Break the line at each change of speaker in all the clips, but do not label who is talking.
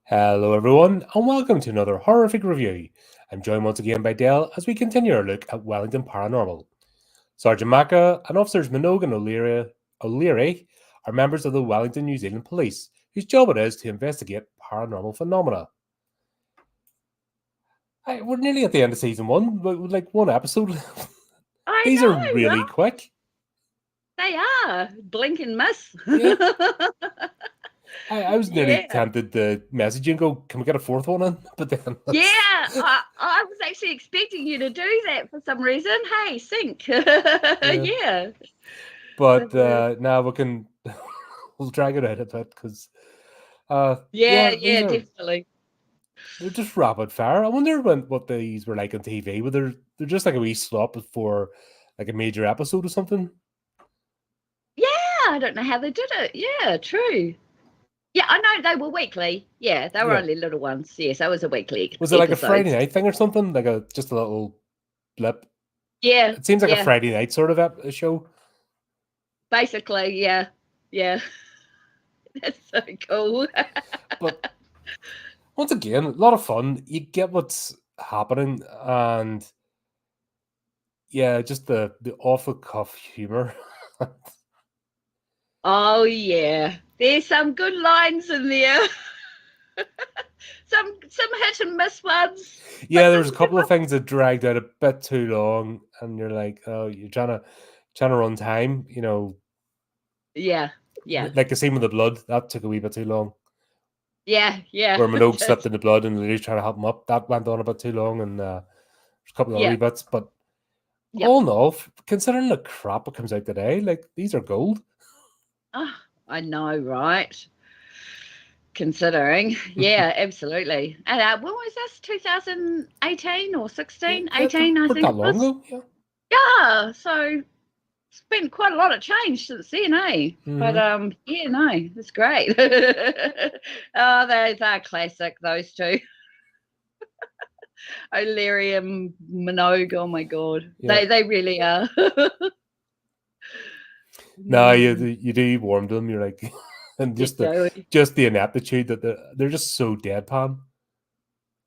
Hello, everyone, and welcome to another horrific review. I'm joined once again by Dale as we continue our look at Wellington Paranormal. Sergeant Maaka and Officers Minogue and O'Leary are members of the Wellington, New Zealand Police, whose job it is to investigate paranormal phenomena. We're nearly at the end of season one, with like one episode. These are really quick.
They are. Blink and miss.
Yeah. I was nearly tempted to message you and go, can we get a fourth one in? But then
I was actually expecting you to do that for some reason. Hey, sync. Yeah.
But now we'll drag it out a bit because
definitely.
They're just rapid fire. I wonder what these were like on TV. Whether they're just like a wee slot before like a major episode or something.
Yeah, I don't know how they did it. Yeah, true. Yeah, I know they were weekly. Yeah, they were only little ones. Yes, that was a weekly.
Was it like a Friday night thing or something? Like just a little blip?
Yeah.
It seems like a Friday night sort of a show.
Basically, yeah. Yeah. That's so cool.
But once again, a lot of fun. You get what's happening and just the off-the-cuff humor.
Oh, yeah. There's some good lines in there. some hit and miss ones.
Yeah, there was a couple of things that dragged out a bit too long, and you're like, oh, you're trying to run time, you know.
Yeah.
Like the scene with the blood, that took a wee bit too long.
Yeah.
Where Minogue slipped in the blood and Lily's trying to help him up. That went on a bit too long, and there's a couple of other wee bits, but all in all, considering the crap that comes out today, like these are gold.
Oh, I know, right? Considering, yeah, absolutely. And when was this? 2018 or 16? 18, I think.
Not long ago, yeah.
Yeah, so it's been quite a lot of change since then, eh?
Mm-hmm.
But yeah, no, it's great. Oh, they're classic, those two. O'Leary and Minogue, oh my god, they really are.
No, you do warm to them. You're like, and just the ineptitude that they're just so deadpan.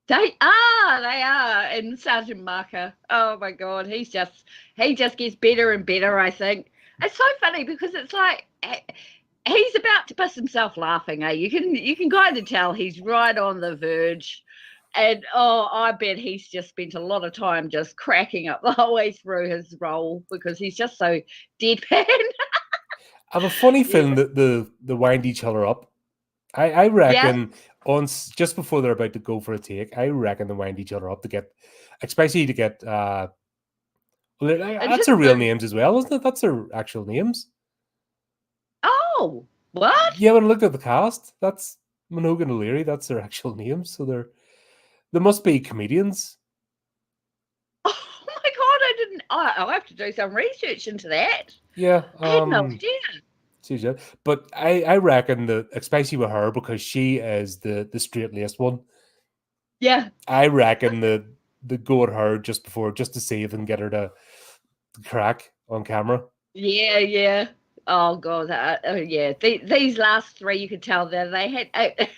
They are, and Sergeant Maaka. Oh my god, he just gets better and better. I think it's so funny because it's like he's about to piss himself laughing. You can kind of tell he's right on the verge. And I bet he's just spent a lot of time just cracking up the whole way through his role because he's just so deadpan.
I have a funny feeling that they wind each other up. I reckon just before they're about to go for a take, I reckon they wind each other up especially to get that's their real names as well, isn't it? That's their actual names.
Oh, what?
Yeah, when I looked at the cast, that's Minogue and O'Leary, that's their actual names. So they must be comedians.
Oh my god, I'll have to do some research into that.
Yeah.
I had no idea.
But I reckon that, especially with her, because she is the straight-laced one.
Yeah.
I reckon the go at her just to see if they can get her to crack on camera.
Yeah. Oh god, yeah. These last three, you could tell that they had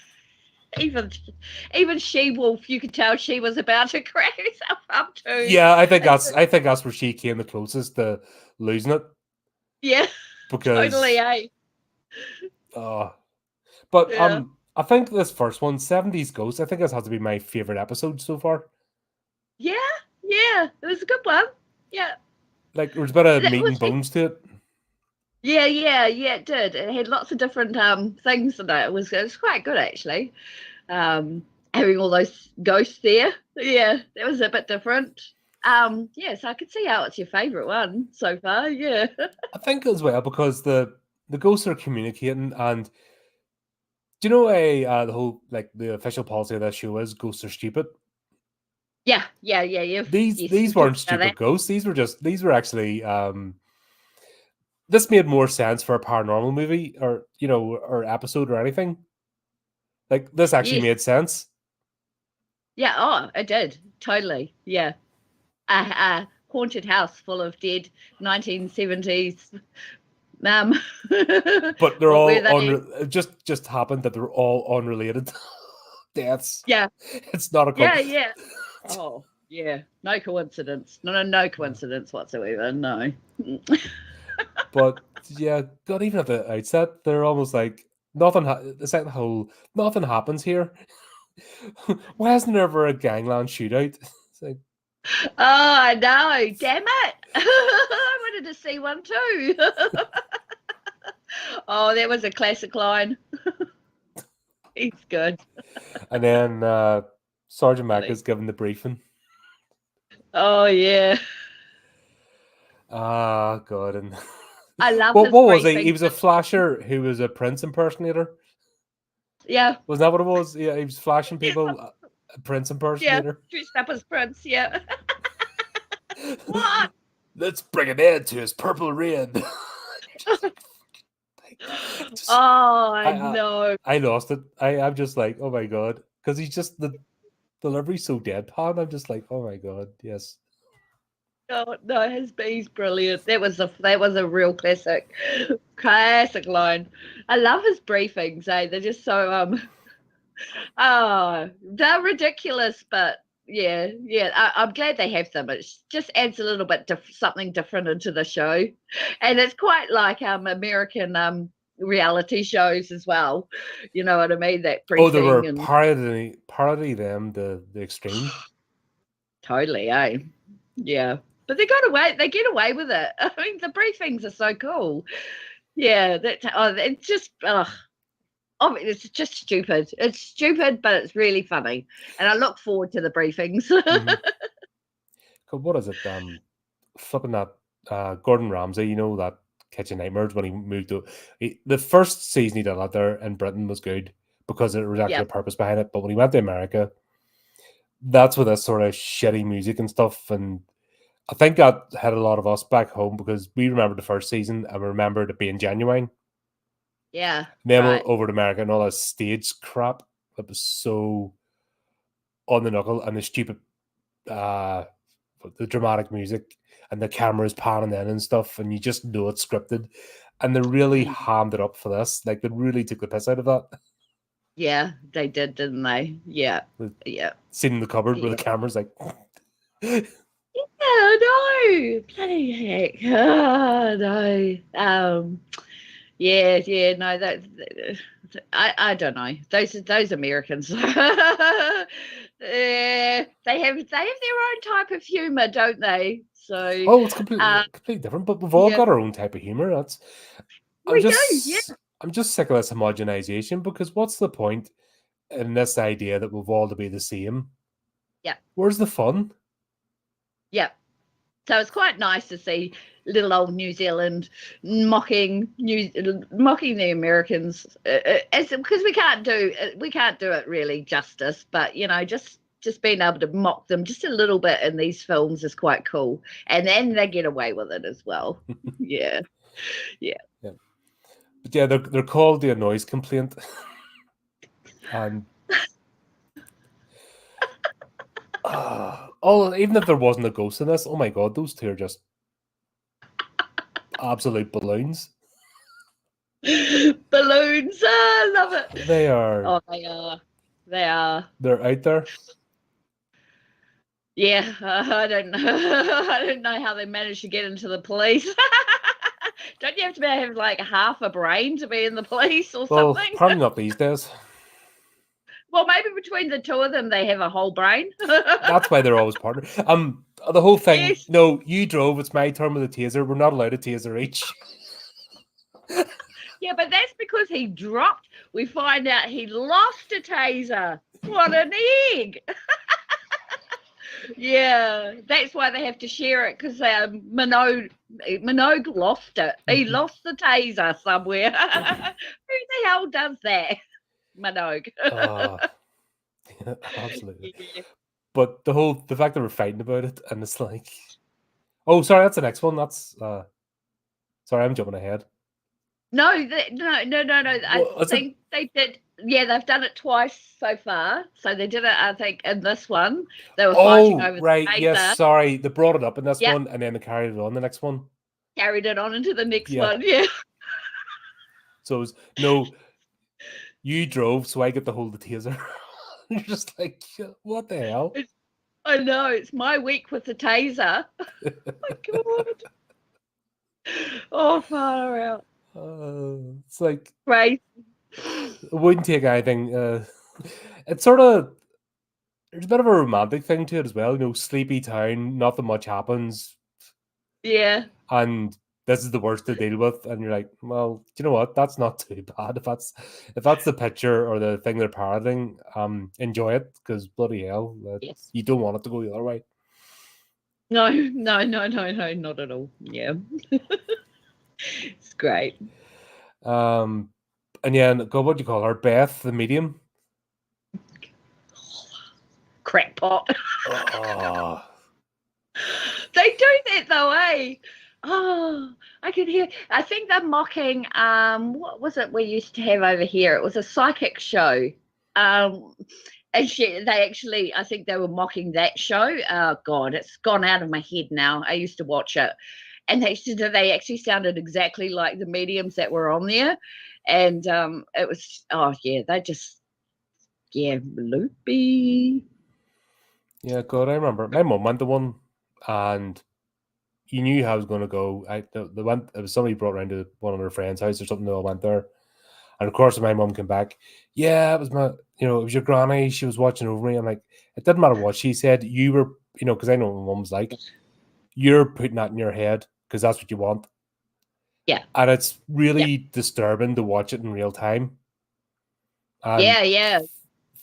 even She-Wolf, you could tell she was about to crack herself up too.
Yeah, I think that's where she came the closest to losing it.
Yeah,
because
totally, eh?
But I think this first one, 70s Ghosts, I think this has to be my favorite episode so far.
Yeah, it was a good one. Yeah,
like there was a bit of meat and bones to it.
Yeah, it did. It had lots of different things in it. It was quite good actually. Having all those ghosts there. Yeah, that was a bit different. So I could see how it's your favorite one so far. Yeah,
I think as well because the ghosts are communicating, and do you know the whole the official policy of that show is ghosts are stupid.
Yeah.
These weren't stupid ghosts. These were actually this made more sense for a paranormal movie or or episode or anything. Like this actually made sense.
Yeah, it did. Totally. Yeah. A haunted house full of dead 1970s
but they're all just happened that they're all unrelated. deaths.
Yeah.
It's not a
Yeah. Oh, yeah. No coincidence. No coincidence whatsoever. No.
But yeah, God, even at the outset, they're almost like nothing. It's like the whole nothing happens here. Why isn't there ever a gangland shootout? It's like,
Oh, I know. Damn it. I wanted to see one too. Oh, that was a classic line. He's good.
and then Sergeant Mack
Funny.
is given the briefing.
Oh, yeah.
Ah, God, and
I love
what
his
was he?
briefing.
He was a flasher who was a Prince impersonator.
Yeah.
Wasn't that what it was? Yeah, he was flashing people. A Prince
Yeah.
impersonator.
Dressed up as Prince. Yeah. What?
Let's bring an end to his purple rain.
Oh, I know.
I lost it. I'm just like, oh my God, because he's just the delivery's so deadpan. I'm just like, oh my God, yes.
Oh, no, he's brilliant. That was a real classic line. I love his briefings. They're just so oh, they're ridiculous, but yeah. I'm glad they have them. It just adds a little bit something different into the show, and it's quite like American reality shows as well. You know what I mean? That
Oh, they were
briefing and
parody them the extreme.
totally, eh? Yeah. But they get away with it. I mean, the briefings are so cool. Yeah, it's just it's just stupid. It's stupid, but it's really funny. And I look forward to the briefings.
What is it? Flipping that Gordon Ramsay, you know, that Kitchen Nightmares when he moved to the first season he did out there in Britain was good because there was actually
Yep.
a purpose behind it. But when he went to America, that's with this sort of shitty music and stuff. And I think that had a lot of us back home because we remembered the first season and we remembered it being genuine.
Yeah.
And then
Right.
over to America and all that stage crap that was so on the knuckle and the stupid the dramatic music and the cameras panning in and stuff, and you just know it's scripted. And they really hammed it up for this. Like they really took the piss out of that.
Yeah, they did, didn't they? Yeah. Yeah.
Sitting in the cupboard where the camera's like
Yeah, no. Bloody heck. Oh, no. Yeah, no, I don't know. Those Americans. They have their own type of humor, don't they? So
it's completely different. But we've all got our own type of humor. I'm
we do, yeah.
just sick of this homogenization because what's the point in this idea that we've all to be the same?
Yeah.
Where's the fun?
Yeah. So it's quite nice to see little old New Zealand mocking the Americans, because we can't do it really justice. But you know, just being able to mock them just a little bit in these films is quite cool, and then they get away with it as well. Yeah.
But yeah, they're called the noise complaint, and even if there wasn't a ghost in this, oh my God, those two are just absolute balloons.
Balloons, I love it.
They are.
Oh, they are. They are.
They're out there.
Yeah, I don't know. I don't know how they managed to get into the police. Don't you have to have like half a brain to be in the police or something?
Probably not these days.
Well, maybe between the two of them, they have a whole brain.
That's why they're always partnered. The whole thing.
Yes.
No, you drove. It's my turn with a taser. We're not allowed a taser each.
Yeah, but that's because he dropped. We find out he lost a taser. What an egg! Yeah, that's why they have to share it because Minogue lost it. He lost the taser somewhere. Who the hell does that? Minogue.
Absolutely.
Yeah.
But the fact that we're fighting about it and it's like, oh, sorry, that's the next one. That's sorry, I'm jumping ahead.
No. I think they did. Yeah, they've done it twice so far. So they did it, I think, in this one. They were fighting over the taser.
Yes, sorry. They brought it up in this one and then they carried it on the next one.
Carried it on into the next one, yeah.
So it was, no, you drove, so I get to hold the taser. You're just like, what the hell?
I know, it's my week with the taser. Oh my God. Oh, far out.
It's like,
Right.
it wouldn't take anything. It's sort of, there's a bit of a romantic thing to it as well. You know, sleepy town, nothing much happens,
Yeah.
and this is the worst to deal with. And you're like, well, do you know what? That's not too bad. If that's the picture or the thing they're parroting, enjoy it, because bloody hell,
Yes.
you don't want it to go the other way.
No, not at all. Yeah. It's great.
And yeah, God, what do you call her? Beth, the medium.
Crackpot.
Oh,
They do that though, eh? Oh, I can hear. I think they're mocking. What was it we used to have over here? It was a psychic show. And they actually, I think they were mocking that show. Oh God, it's gone out of my head now. I used to watch it, and they actually sounded exactly like the mediums that were on there, and it was they just loopy.
yeah, God, I remember my mum went to one, and you knew how I was going to go. They went. It was somebody brought around to one of their friends' house or something. They all went there, and of course, when my mum came back, yeah, it was it was your granny. She was watching over me. I'm like, it didn't matter what she said. You were, because I know what my mum's like. You're putting that in your head because that's what you want.
Yeah,
and it's really disturbing to watch it in real time. And
yeah.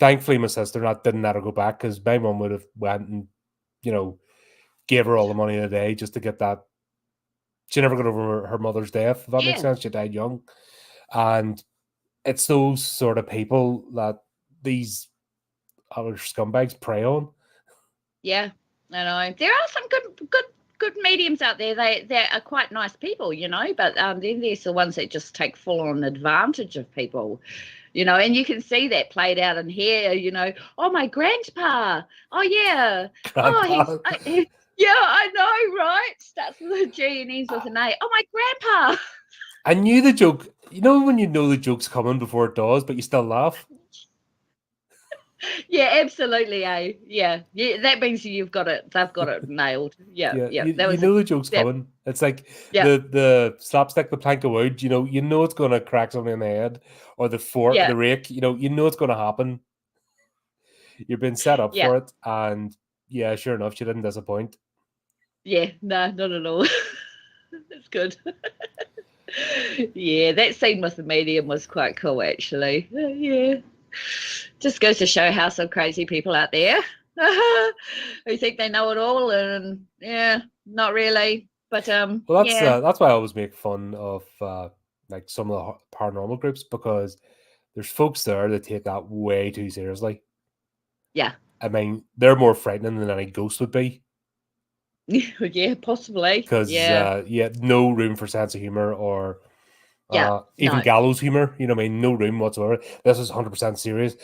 Thankfully, my sister didn't let her go back, because my mum would have went and gave her all the money in a day just to get that. She never got over her mother's death. If that makes sense. She died young, and it's those sort of people that these other scumbags prey on.
Yeah, I know. There are some good mediums out there. They are quite nice people, but then there's the ones that just take full on advantage of people, and you can see that played out in here, oh, my grandpa. Oh yeah.
Grandpa.
Oh, yeah, I know, right? Starts with a G and ends with an A. Oh, my grandpa.
I knew the joke. When you know the joke's coming before it does, but you still laugh.
Yeah, absolutely, eh? Yeah. That means they've got it nailed. Yeah.
You
That was
know the joke's coming. It's like the slapstick, the plank of wood. You know it's going to crack something in the head, or the fork, the rake. You know it's going to happen. You've been set up for it, and yeah, sure enough, she didn't disappoint.
Yeah, no, not at all. That's good. Yeah, that scene with the medium was quite cool, actually. Yeah. Just goes to show how some crazy people out there who think they know it all, and not really. But
well, that's why I always make fun of like some of the paranormal groups, because there's folks there that take that way too seriously.
Yeah.
I mean, they're more frightening than any ghost would be.
Yeah, possibly.
Because no room for sense of humor, or even gallows humor. No room whatsoever. This is 100% serious.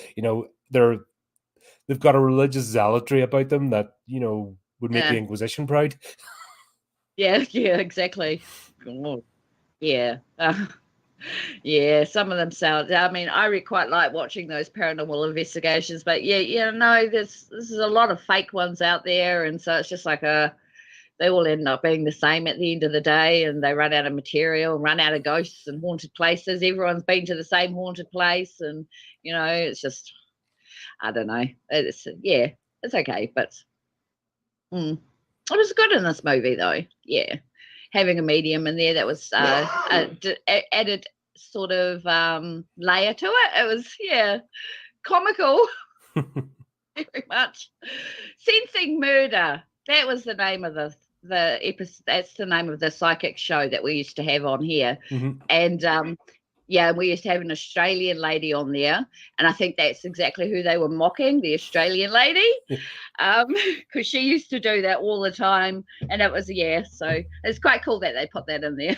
They've got a religious zealotry about them that would make the Inquisition proud.
Yeah, exactly. Oh, yeah. Yeah, some of them sound. I mean, I quite like watching those paranormal investigations, but there's a lot of fake ones out there, and so it's just like they all end up being the same at the end of the day, and they run out of material, run out of ghosts and haunted places. Everyone's been to the same haunted place, and it's just, I don't know. It's okay, but it was good in this movie though. Yeah, having a medium in there that was added sort of layer to it. It was comical. Very much. Sensing Murder. That was the name of the episode. That's the name of the psychic show that we used to have on here.
Mm-hmm.
And we used to have an Australian lady on there, and I think that's exactly who they were mocking, the Australian lady, because she used to do that all the time, and it was so it's quite cool that they put that in there.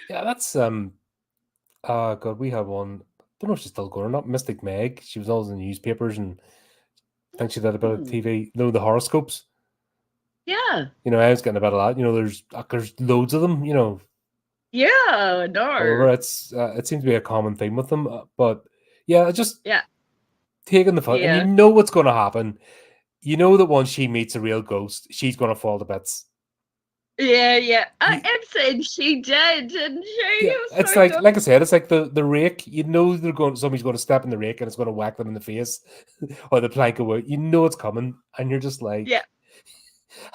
Yeah, that's God, we had one. I don't know if she's still going or not. Mystic Meg. She was always in the newspapers, and I think she did a bit of TV. The horoscopes.
Yeah.
I was getting a bit of that. There's loads of them.
Yeah. No.
However, it seems to be a common theme with them. But yeah, taking the fun, and you
Yeah.
know what's going to happen. You know that once she meets a real ghost, she's going to fall to bits.
Yeah, yeah.
You,
And she did, didn't she?
yeah,
It was
it's
so good.
like I said, it's like the rake. You know somebody's going to step in the rake and it's going to whack them in the face, or the plank of wood. You know it's coming, and you're just like,
Yeah.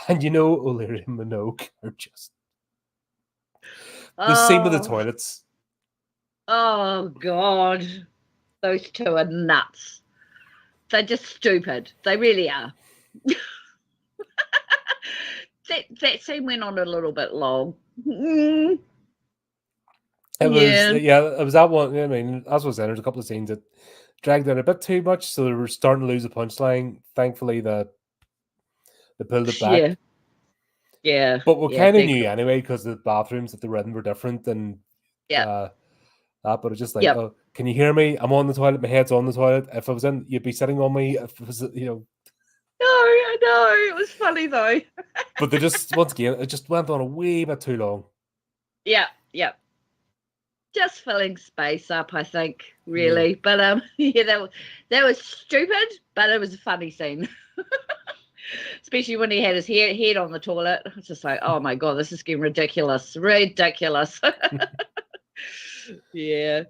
and you know O'Leary and Minogue are just the same with the
Oh,
toilets.
oh God. Those two are nuts. They're just stupid. They really are. That scene went on a little bit long.
It was
Yeah.
it was that one. I mean, as was saying, there's a couple of scenes that dragged out a bit too much, so they were starting to lose the punchline. Thankfully, they pulled it
Yeah.
back.
Yeah.
But we
Yeah.
kind of
They're
knew
good.
anyway because the bathrooms that they were in were different and
Yeah.
that. But it's just like,
Yep.
oh, can you hear me? I'm on the toilet. My head's on the toilet. If I was in, you'd be sitting on me. If it was,
No, I know. It was funny though.
But they just once again, it just went on a wee bit too long.
Yeah. Yeah. Just filling space up, I think,
Yeah.
really. But yeah, that was stupid, but it was a funny scene. Especially when he had his head on the toilet. It's just like, oh my God, this is getting ridiculous. Ridiculous. Yeah.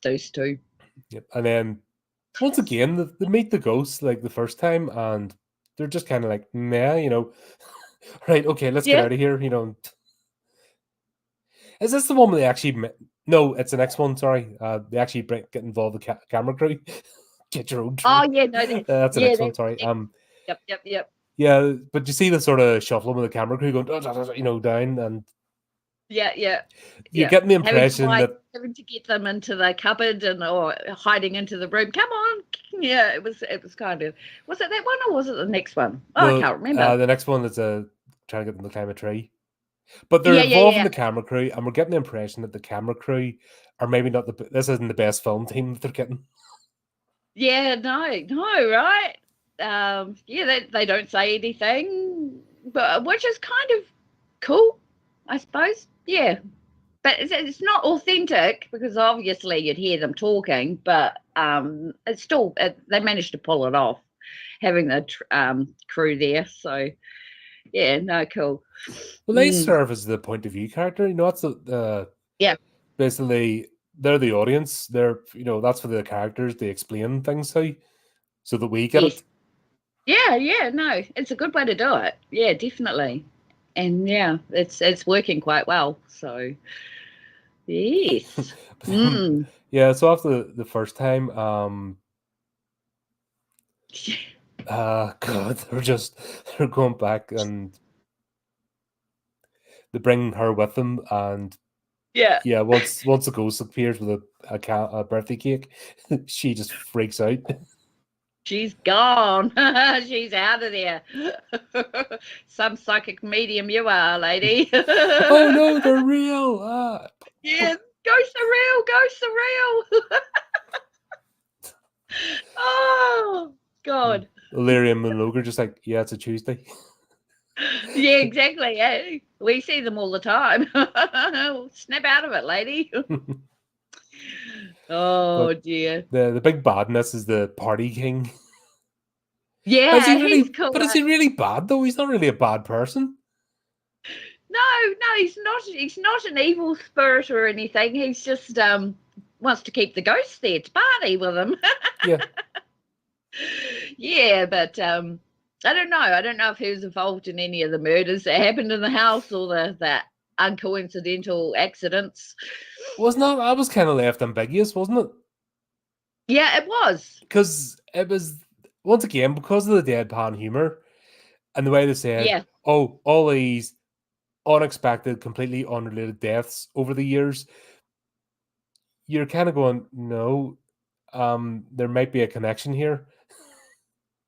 Those two.
Yep. And then once again, they meet the ghosts like the first time, and they're just kind of like, nah, right, okay, let's get
Yeah.
out of here. Is this the one where they actually? No, it's the next one. Sorry, they actually get involved with the camera crew. Get your own
Oh
tree.
yeah, no,
That's the
yeah,
next one.
that's
Sorry.
yep.
Yeah, but you see the sort of shuffling with the camera crew going, down, and
Yeah.
you're getting the
Having to
impression that
having to get them into the cupboard or hiding into the room. Come on. Yeah, it was kind of, was it that one or was it the next one? Oh, I can't remember.
the next one is trying to get them to climb a tree. But they're involving
Yeah.
the camera crew, and we're getting the impression that the camera crew are maybe not this isn't the best film team that they're getting.
Yeah, no, right? Yeah, they don't say anything, but which is kind of cool, I suppose. Yeah, but it's not authentic because obviously you'd hear them talking, but it's still they managed to pull it off, having the crew there. So yeah, no, cool.
Well, they serve as the point of view character. That's
Yeah,
basically they're the audience. They're that's for the characters. They explain things so that we get
yes,
it.
yeah. No, it's a good way to do it. Yeah, definitely, and yeah, it's working quite well. So yes.
Yeah. So after the first time, God, they're going back and they bring her with them, and
Yeah.
yeah, once the ghost appears with a birthday cake, she just freaks out.
She's gone. She's out of there. Some psychic medium you are, lady.
Oh no, they're real.
Yeah, ghosts are real. Ghosts are real. Oh, God.
O'Leary and Minogue are just like, yeah, it's a Tuesday.
Yeah, exactly. Yeah. We see them all the time. Snap out of it, lady. Oh,
But
dear.
the big badness is the party king. Is
Yeah,
he
he's
really?
cool.
But is he really bad though? He's not really a bad person.
No, he's not. He's not an evil spirit or anything. He's just wants to keep the ghosts there to party with him.
Yeah.
Yeah, but I don't know. I don't know if he was involved in any of the murders that happened in the house or the uncoincidental accidents.
Wasn't that? I was kind of left ambiguous, wasn't it?
Yeah, it was.
Because it was once again because of the deadpan humor and the way they said,
Yeah,
"Oh, all these unexpected, completely unrelated deaths over the years." You're kind of going, no, there might be a connection here.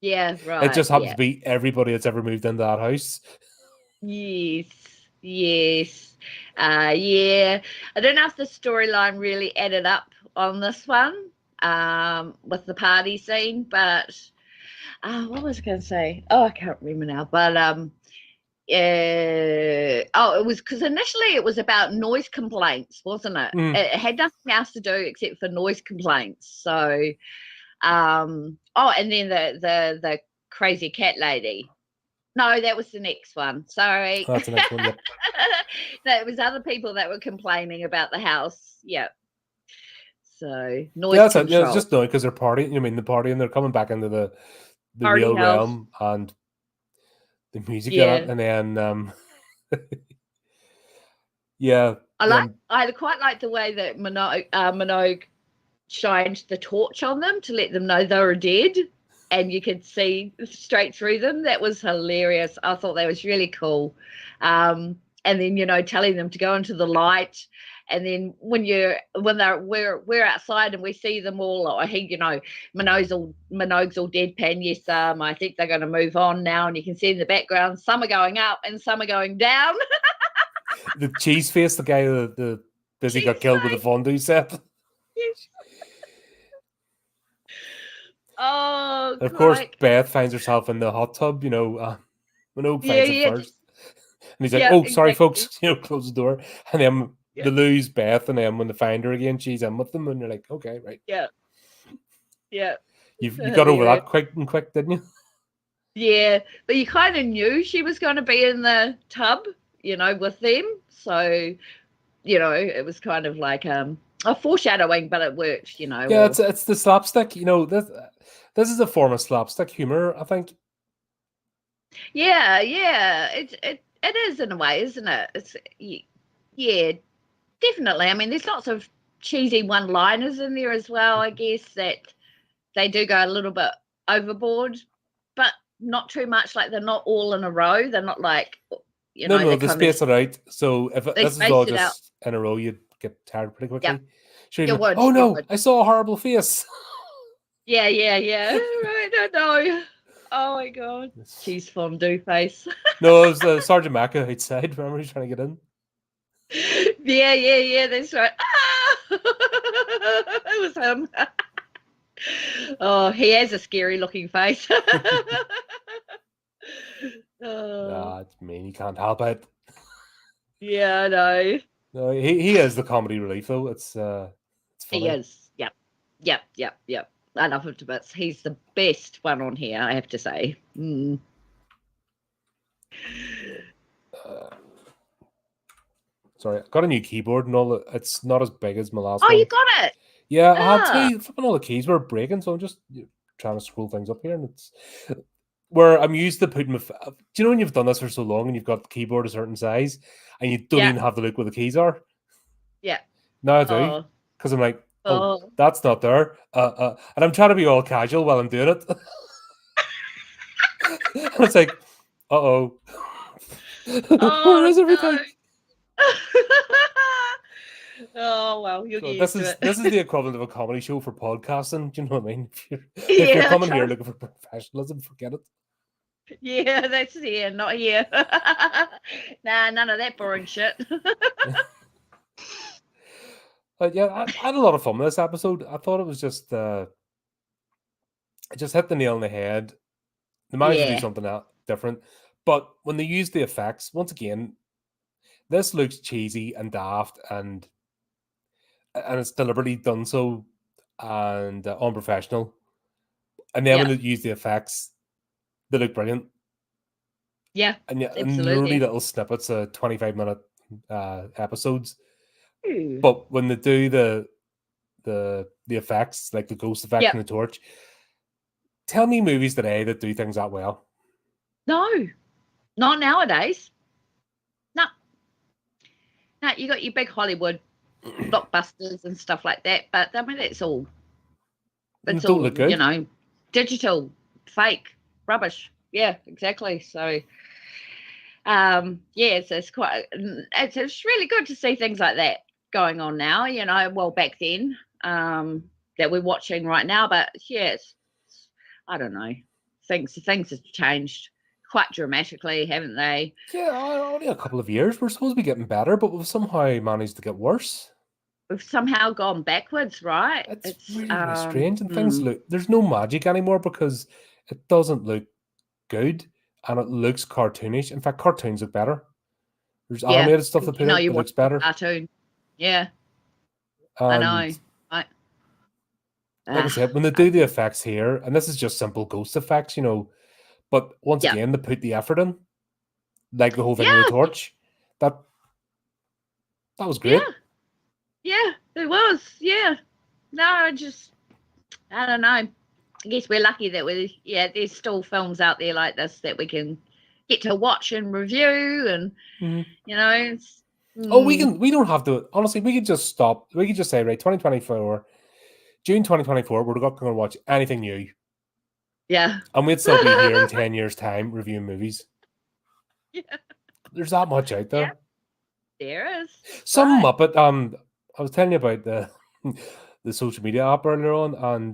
yeah,
It
right.
just happens
Yeah.
to be everybody that's ever moved into that house.
Yes. Yes. Yeah. I don't know if the storyline really added up on this one with the party scene, but what was I going to say? Oh, I can't remember now. But it was because initially it was about noise complaints, wasn't it?
Mm.
It had nothing else to do except for noise complaints. So And then the crazy cat lady. No, that was the next one. Sorry.
Oh, that's the next one. Yep.
That was other people that were complaining about the house. Yep. So noise
Yeah,
control.
it's just annoying because they're partying. I mean, the party, and they're coming back into the
Party
real
house.
realm, and the music,
Yeah.
and then yeah.
I quite like the way that Minogue shined the torch on them to let them know they were dead, and you could see straight through them. That was hilarious. I thought that was really cool. And then telling them to go into the light, and then when we're outside and we see them all, Minogue's all deadpan. Yes, I think they're going to move on now, and you can see in the background some are going up and some are going down.
The cheese face, the guy the busy got killed with a fondue set.
Yes. Oh,
of course, Beth finds herself in the hot tub. Minogue finds it first, and he's like, "Oh, sorry, folks," close the door, and then they lose Beth, and then when they find her again, she's in with them, and you're like, "Okay, right."
Yeah.
You got over that quick, didn't you?
Yeah, but you kind of knew she was going to be in the tub, with them. So, it was kind of like a foreshadowing, but it worked,
Yeah, it's the slapstick. This is a form of slapstick humor, I think.
Yeah, it is in a way, isn't it? It's definitely. I mean, there's lots of cheesy one-liners in there as well. I guess that they do go a little bit overboard, but not too much. Like they're not all in a row. They're not like
no, they space it out. So if this is all just in a row, you'd get tired pretty quickly.
Yeah.
Sure, oh no, I saw a horrible face.
Yeah. Right, I know. Oh my god, cheese fondue face.
No, it was Sergeant Maaka outside. Remember, he's trying to get in.
Yeah, that's right. It was him. Oh, he has a scary looking face.
It's mean. He can't help it.
Yeah, I know.
No, he is the comedy relief though. It's funny.
He is. Yep. I love him to bits. He's the best one on here, I have to say.
Sorry, I got a new keyboard and all. It's not as big as my last one.
Oh, you got it?
Yeah, I had to. Flipping all the keys were breaking, so I'm just trying to scroll things up here, and it's where I'm used to putting. Do you know when you've done this for so long and you've got the keyboard a certain size and you don't even have to look where the keys are?
Yeah.
Now I do, because I'm like, oh, that's not there. And I'm trying to be all casual while I'm doing it. And it's like, where is everything?
Oh well, you'll get
this is the equivalent of a comedy show for podcasting. Do you know what I mean? If you're coming here looking for professionalism, forget it.
Yeah, that's here, not here. Nah, none of that boring shit.
Yeah, I had a lot of fun with this episode. I thought it was just it just hit the nail on the head. They managed to do something different, but when they used the effects, once again, this looks cheesy and daft, and it's deliberately done so and unprofessional. And then when they use the effects, they look brilliant.
Yeah,
and really little snippets of 25-minute episodes.
Ooh.
But when they do the effects, like the ghost effect and the torch, tell me movies today that do things that well.
No, not nowadays. No, you got your big Hollywood blockbusters and stuff like that, but I mean it's all
look good.
Digital, fake, rubbish. Yeah, exactly. So it's quite it's really good to see things like that going on now, well back then that we're watching right now, but it's I don't know, things have changed quite dramatically, haven't they?
Yeah, only a couple of years. We're supposed to be getting better, but we've somehow managed to get worse.
We've somehow gone backwards, right?
It's really strange, and things there's no magic anymore because it doesn't look good and it looks cartoonish. In fact, cartoons look better. There's animated stuff that looks better.
Cartoon. Yeah. I know.
like I said, when they do the effects here, and this is just simple ghost effects, but once
Yeah.
again, they put the effort in, like the whole thing with
Yeah.
the torch. That was
Yeah.
great.
Yeah. It was. Yeah. No, I don't know. I guess we're lucky that there's still films out there like this that we can get to watch and review, and
Oh, we don't have to, honestly, we could just stop. We could just say, right, 2024, June 2024, we're not going to watch anything new.
Yeah.
And we'd still be here in 10 years' time reviewing movies.
Yeah.
There's that much out there.
Yeah, there is.
Some
Right.
Muppet, I was telling you about the social media app earlier on, and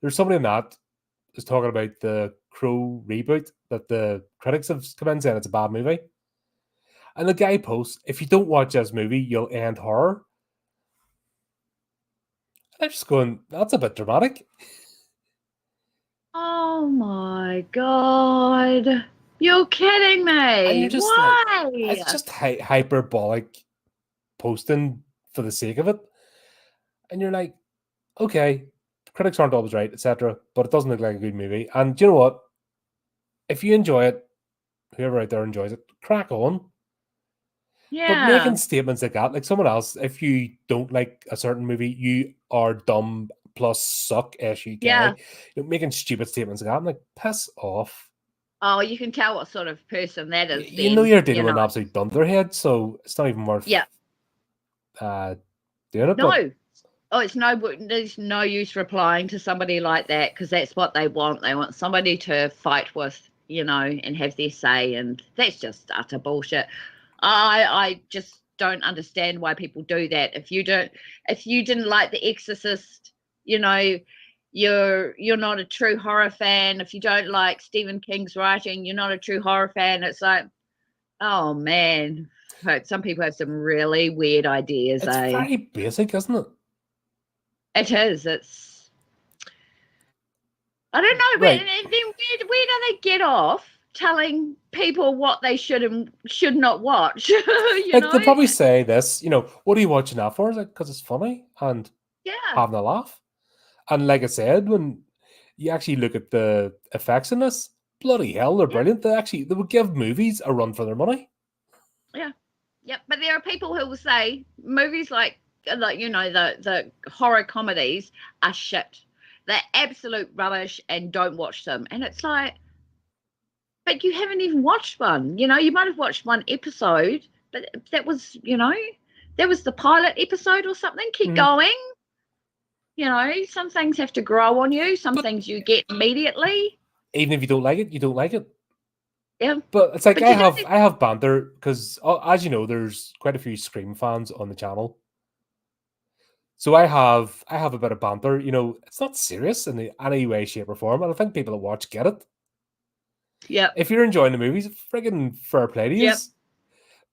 there's somebody in that is talking about the Crow reboot that the critics have come in saying it's a bad movie. And the guy posts, if you don't watch this movie, you'll end horror. And I'm just going, that's a bit dramatic.
Oh my God. You're kidding me.
And you're just
Why?
like, it's just hyperbolic posting for the sake of it. And you're like, okay, critics aren't always right, etc., but it doesn't look like a good movie. And do you know what? If you enjoy it, whoever out there enjoys it, crack on. But making
Yeah.
statements like that, like someone else, if you don't like a certain movie, you are dumb plus suck, SUK.
Yeah.
Making stupid statements like that, I'm like, piss off.
Oh, you can tell what sort of person that is.
You know you're dealing with an absolute dunderhead, so it's not even worth doing it.
No.
But
Oh, there's no use replying to somebody like that, because that's what they want. They want somebody to fight with, and have their say, and that's just utter bullshit. I just don't understand why people do that. If you didn't like The Exorcist, you're not a true horror fan. If you don't like Stephen King's writing, you're not a true horror fan. It's like, oh man, some people have some really weird ideas.
it's very basic, isn't it?
It is. I don't know.
Right.
Then where do they get off telling people what they should and should not watch?
They'll probably say this, what are you watching that for? It's like, because it's funny and having a laugh. And like I said, when you actually look at the effects in this, bloody hell, they're brilliant. They would give movies a run for their money.
Yeah. Yep. But there are people who will say movies like the horror comedies are shit. They're absolute rubbish and don't watch them. And it's like, but you haven't even watched one. You might have watched one episode, but that was, that was the pilot episode or something. Keep going. Some things have to grow on you. Some things you get immediately.
Even if you don't like it, you don't like it.
Yeah.
But it's like I have banter because, as you know, there's quite a few Scream fans on the channel. So I have a bit of banter. It's not serious in any way, shape, or form, and I think people that watch get it.
Yeah.
If you're enjoying the movies, friggin' fair play to you.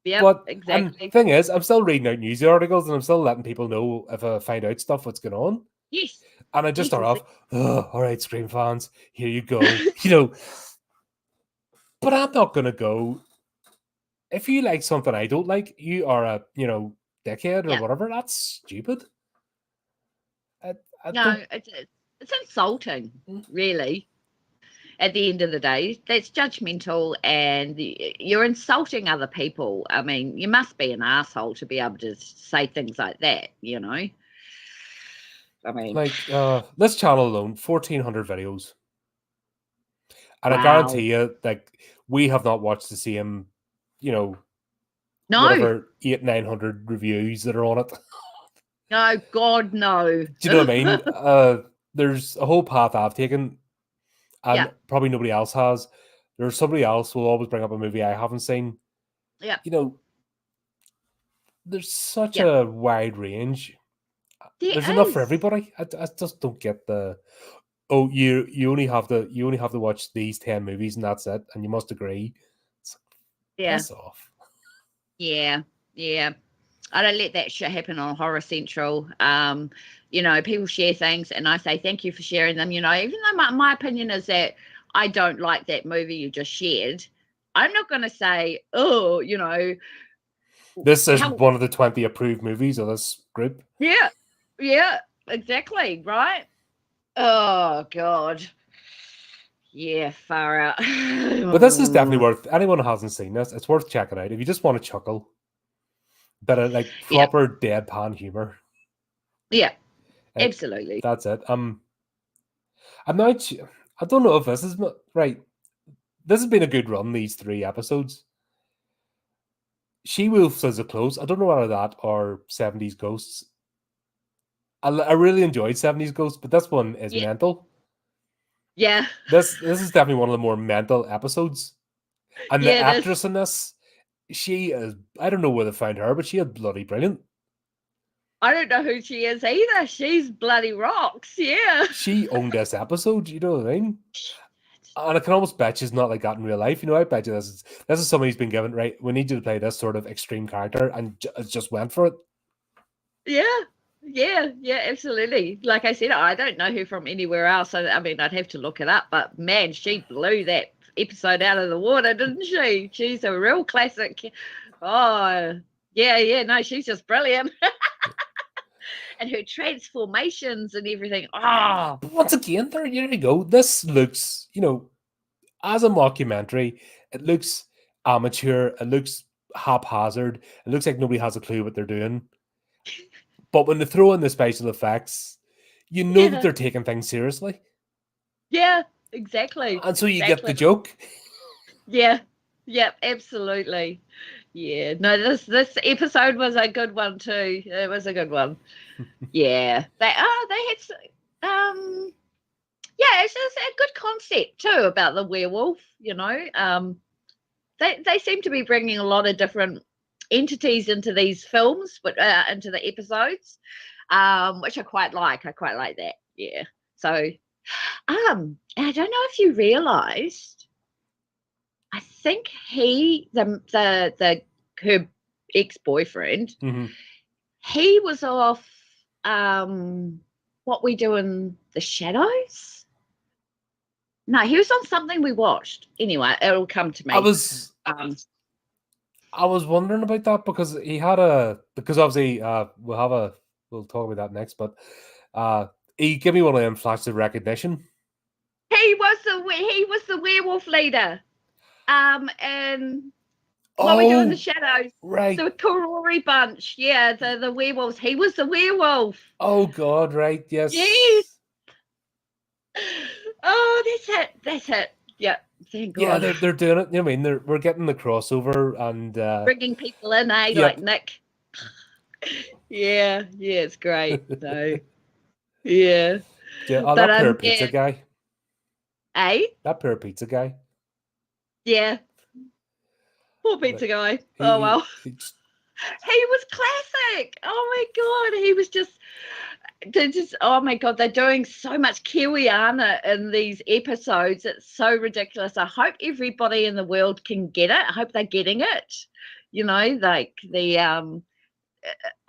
Yeah.
But
exactly.
And the thing is, I'm still reading out news articles and I'm still letting people know if I find out stuff what's going on.
Yes.
And I just start off, all right, Scream fans, here you go. But I'm not gonna go. If you like something I don't like, you are a dickhead or whatever. That's stupid.
No, it's insulting, really. At the end of the day, that's judgmental, and you're insulting other people. I mean, you must be an asshole to be able to say things like that. I mean,
like this channel alone, 1,400 videos, and
wow.
I guarantee you, like, we have not watched the same,
no,
whatever 800-900 reviews that are on it.
No, God, no.
Do you know what I mean? There's a whole path I've taken, and probably nobody else has. There's somebody else who will always bring up a movie I haven't seen.
Yeah.
There's such a wide range. There's enough for everybody. I just don't get the you only have to watch these 10 movies and that's it, and you must agree. Piss off.
Yeah. I don't let that shit happen on Horror Central. People share things and I say thank you for sharing them. Even though my opinion is that I don't like that movie you just shared, I'm not going to say,
this is one of the 20 approved movies of this group.
Yeah, exactly, right? Oh God. Yeah, far out.
But this is definitely worth, anyone who hasn't seen this, it's worth checking out. If you just want to chuckle, bit of like
Yeah,
proper deadpan humor.
yeah,
It,
absolutely.
that's it. I'm not, I don't know if this is, right. This has been a good run, these 3 episodes. She-Wolf says a close. I don't know whether that or 70s Ghosts. I really enjoyed 70s Ghosts, but this one is
Yeah,
mental.
yeah,
This is definitely one of the more mental episodes. And the
yeah. It is.
actress in this, she is, I don't know where they found her, but she is bloody brilliant.
I don't know who she is either. She's bloody rocks. Yeah.
She owned this episode, you know what I mean? And I can almost bet she's not like that in real life. You know, I bet you this is somebody who's been given, right, we need you to play this sort of extreme character and just went for it.
Yeah. Yeah, yeah, absolutely. Like I said, I don't know her from anywhere else. I mean, I'd have to look it up, but man, she blew that episode out of the water, didn't she? She's a real classic. Oh, yeah, yeah. No, she's just brilliant. And her transformations and everything. Oh,
But once again, there you go. This looks, as a mockumentary, it looks amateur, it looks haphazard, it looks like nobody has a clue what they're doing. But when they throw in the special effects, you know that
yeah,
they're taking things seriously.
yeah, exactly,
And so you get the
exactly.
joke.
Yeah, yep, absolutely. Yeah, no, this episode was a good one too. It was a good one. Yeah, they had yeah, it's a good concept too about the werewolf. They seem to be bringing a lot of different entities into these films, but into the episodes, which I quite like. I quite like that. Yeah. So, I don't know if you realised. I think the her ex boyfriend,
Mm-hmm.
he was off. What we do in the shadows? No, he was on something we watched. Anyway, it'll come to
I
me.
was I was wondering about that because because obviously we'll talk about that next, but he gave me one of them flashes of recognition.
He was the werewolf leader. And what we do in the
Oh,
shadows,
right.
the Karori bunch. Yeah, the werewolves. He was the werewolf.
Oh God, right,
Yes.
yes.
Oh, that's it. That's it. Yeah. Thank
Yeah,
God.
they're doing it. You know what I mean? We're getting the crossover and
Bringing people in, eh? Like
yep.
Nick. Yeah. Yeah. It's great. So yeah.
Yeah, oh,
But
that poor pizza
yeah.
guy.
Eh?
That poor pizza guy.
Yeah. Poor
Like,
pizza guy. Oh
he,
well.
he just,
He was classic. Oh my God. He was just they're just oh my God, they're doing so much Kiwiana in these episodes. It's so ridiculous. I hope everybody in the world can get it. I hope they're getting it. Like the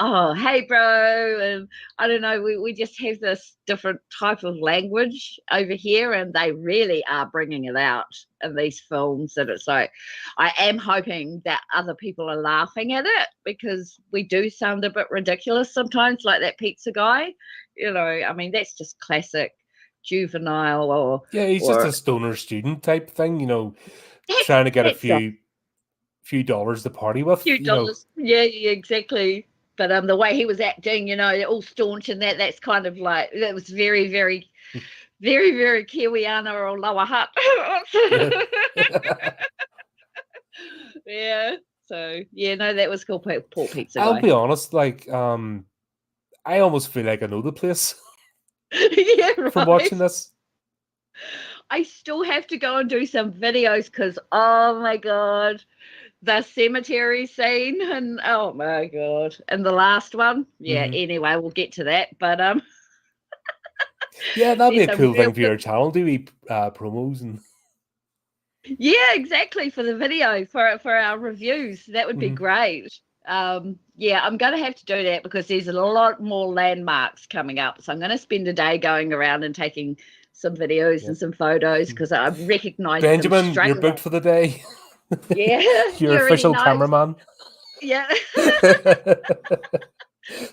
oh hey bro, and I don't know, we just have this different type of language over here, and they really are bringing it out in these films. And it's like I am hoping that other people are laughing at it, because we do sound a bit ridiculous sometimes, like that pizza guy. I mean, that's just classic juvenile or
yeah, he's just
or
a stoner student type thing,
that's
trying to get a
that's a
few dollars to party with,
few dollars. Yeah, yeah, exactly. But the way he was acting, all staunch and that's kind of like that was very, very, very, very Kiwiana or Lower Hut.
Yeah.
Yeah. So yeah, no, that was cool. Poor pizza
I'll
guy.
be honest, like I almost feel like I know the place
Yeah,
from
right.
watching this.
I still have to go and do some videos because oh my God, the cemetery scene, and oh my God, and the last one. Yeah.
Mm-hmm.
Anyway, we'll get to that, but
Yeah, that'd be
there's
a
some
cool
real
thing for your channel. Do we promos and
yeah, exactly, for the video for our reviews. That would be
Mhm.
great. Yeah, I'm going to have to do that because there's a lot more landmarks coming up. So I'm going to spend a day going around and taking some videos and
Yep.
some photos because I recognize them
Benjamin,
straight
you're
away.
booked for the day.
Yeah,
Your
you already
official
know.
cameraman.
Yeah.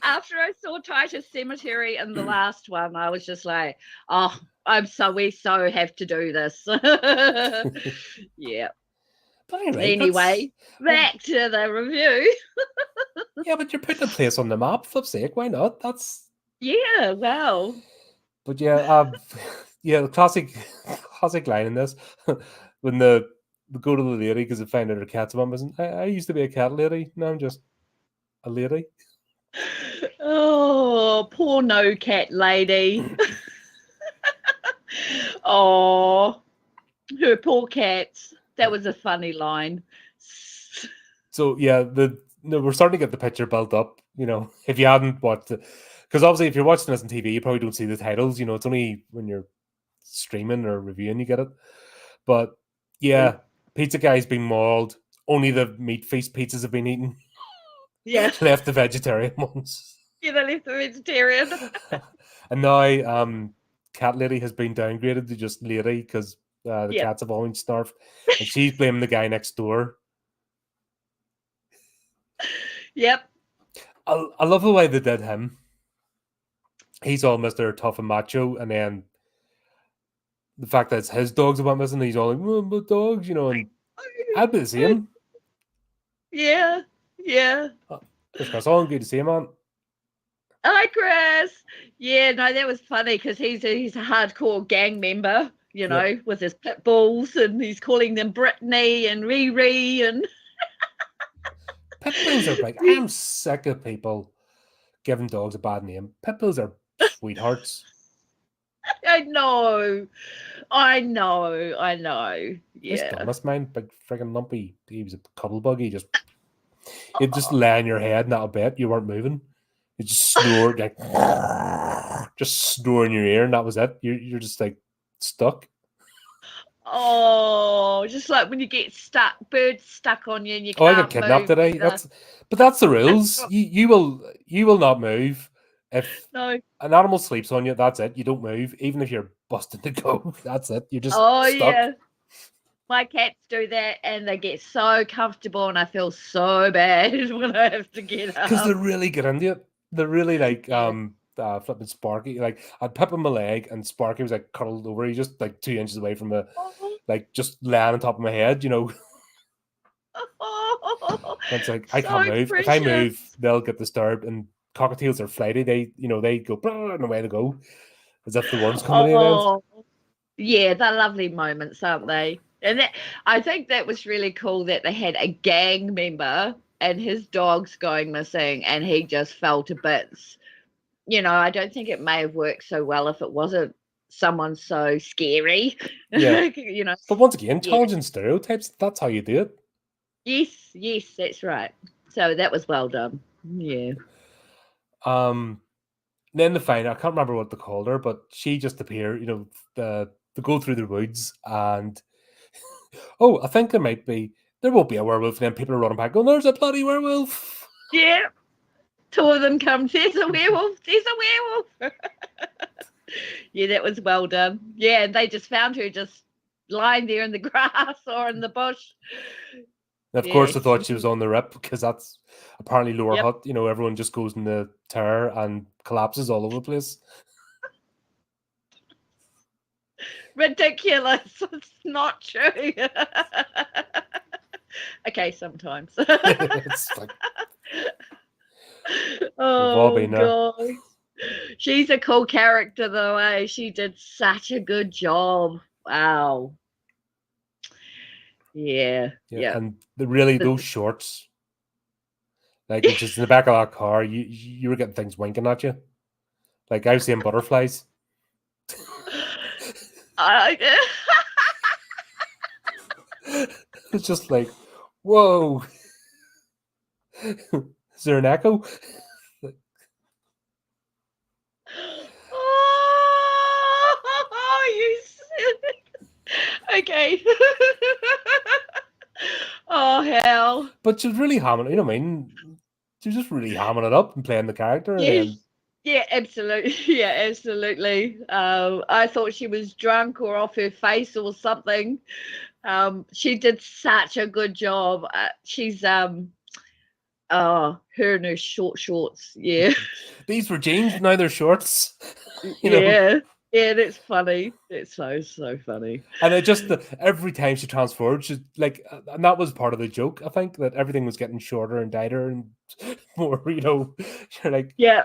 After I saw Titus Cemetery in the last one, I was just like, oh, we so have to do this. Yeah.
But anyway,
Anyway, back to the review.
yeah, but you're putting a place on the map. Flip's sake, why not? That's
Yeah, wow.
But yeah, yeah, the classic line in this when they go to the lady because they find out her cat's mum isn't. I used to be a cat lady. Now I'm just a lady.
Oh, poor no cat lady. Oh, her poor cats. That was a funny line.
So yeah, we're starting to get the picture built up. If you hadn't watched it, because obviously if you're watching this on TV, you probably don't see the titles. It's only when you're streaming or reviewing you get it. But yeah, pizza guy's been mauled. Only the meat feast pizzas have been eaten.
Yeah.
Left the vegetarian ones.
Yeah, they left the vegetarian.
And now cat lady has been downgraded to just lady because the cats have all been starved. And she's blaming the guy next door.
Yep.
I love the way they did him. He's all Mr. Tough and Macho, and then the fact that it's his dogs that went missing, he's all like, my dogs, and I'd be the same.
Yeah, yeah.
Chris Carson, good to see you, man.
Hi, Chris. Yeah, no, that was funny because he's a hardcore gang member, with his pit bulls, and he's calling them Brittany and Riri and.
Pit bulls are like, I'm sick of people giving dogs a bad name. Pit bulls are sweethearts.
I know. Yeah.
This dumbest man, big friggin' lumpy. He was a cuddle buggy. He'd just lay on your head, not a bit. You weren't moving. You just snored like, just snore in your ear, and that was it. You're just like stuck.
Oh, just like when you get birds stuck on you and you can't
I got kidnapped
move.
today. That's the rules. You will not move. If an animal sleeps on you, that's it. You don't move, even if you're busted to go. That's it. You're just stuck.
Yeah. My cats do that, and they get so comfortable, and I feel so bad when I have to get up.
Because they're really good into it. They're really like flipping Sparky. Like I'd pip him my leg, and Sparky was like curled over. He's just like 2 inches away from the, like just laying on top of my head. It's like I can't move.
Precious.
If I move, they'll get disturbed. And cockatiels are flighty. They go and away they go, as if the world's coming in.
Yeah, they're lovely moments, aren't they? And I think that was really cool that they had a gang member and his dog's going missing, and he just fell to bits. I don't think it may have worked so well if it wasn't someone so scary.
Yeah. But once again, challenging stereotypes, that's how you do it.
Yes, that's right. So that was well done. Yeah.
Then the find, I can't remember what they called her, but she just appeared, they go through the woods, and I think there won't be a werewolf, and then people are running back going, there's a bloody werewolf.
Yeah. 2 of them come, there's a werewolf. Yeah, that was well done. Yeah, and they just found her just lying there in the grass or in the bush.
And of course, they thought she was on the rip, because that's apparently lower hut. Everyone just goes in the terror and collapses all over the place.
Ridiculous. It's not true. Okay, sometimes.
It's like,
oh, God. She's a cool character, though, eh? She did such a good job. Wow. Yeah.
And those shorts, like when she's in the back of that car, you were getting things winking at you. Like I was seeing butterflies. It's just like, whoa. Is there an echo?
You okay. Oh, hell.
But she's really hamming, you know what I mean? She's just really hamming it up and playing the character.
Yes. Yeah, absolutely. Yeah, absolutely. I thought she was drunk or off her face or something. She did such a good job. She's Oh, her in her short shorts. Yeah.
These were jeans, now they're shorts.
Yeah. Yeah, that's funny. That's so funny.
And it just every time she transformed, she's like, and that was part of the joke. I think that everything was getting shorter and tighter and more. You're like,
yeah.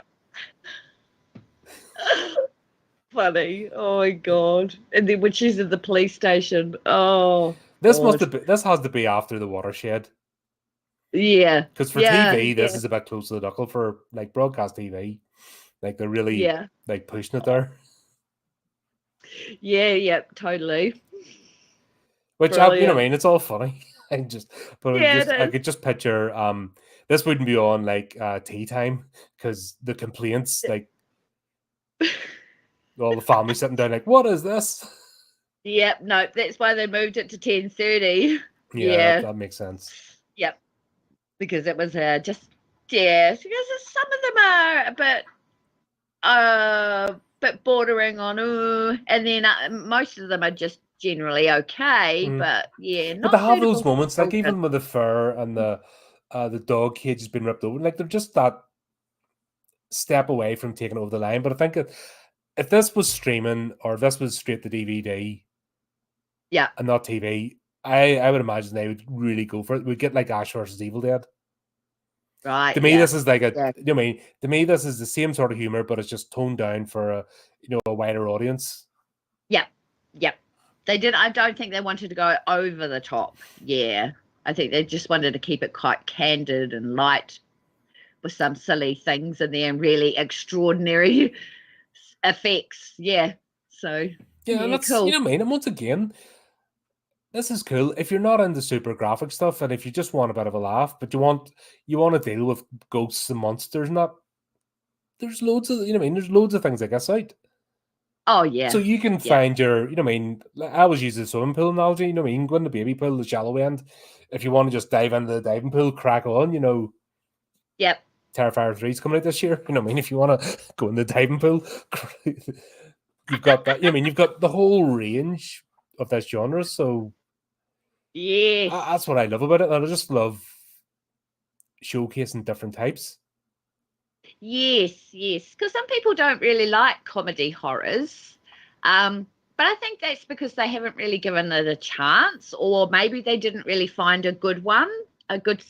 Funny. Oh my god. And then when she's at the police station,
this has to be after the watershed.
Yeah.
Because for TV, this is a bit close to the knuckle. For like broadcast TV, like they're really like pushing it there.
Yeah, totally.
Which I mean, it's all funny. I could just picture this wouldn't be on like tea time because the complaints like all the family sitting down like, what is this?
Yep, no, that's why they moved it to 10:30.
Yeah. That makes sense.
Yep, because it was because some of them are a bit bordering on and then most of them are just generally okay, but
but they have those moments like even with the fur and the dog cage has been ripped open, like they're just that step away from taking over the line. But I think if this was streaming or if this was straight to DVD, and not TV, I would imagine they would really go for it. We'd get like Ash versus Evil Dead.
Right.
To me, this is like to me, this is the same sort of humor, but it's just toned down for a wider audience.
Yep. They did. I don't think they wanted to go over the top. Yeah. I think they just wanted to keep it quite candid and light with some silly things and then really extraordinary effects. Yeah. So
and that's cool. You know what I mean? And once again, this is cool. If you're not into super graphic stuff and if you just want a bit of a laugh, but you want to deal with ghosts and monsters, there's loads of there's loads of things like this out.
Oh yeah.
So you can find your, I always use the swimming pool analogy, you can go in the baby pool, the shallow end. If you want to just dive into the diving pool, crack on,
Yep.
Terrifier 3 is coming out this year. If you want to go in the diving pool, you've got that. You've got the whole range of this genre. So
yes,
that's what I love about it. And I just love showcasing different types.
Yes, because some people don't really like comedy horrors, but I think that's because they haven't really given it a chance, or maybe they didn't really find a good one, a good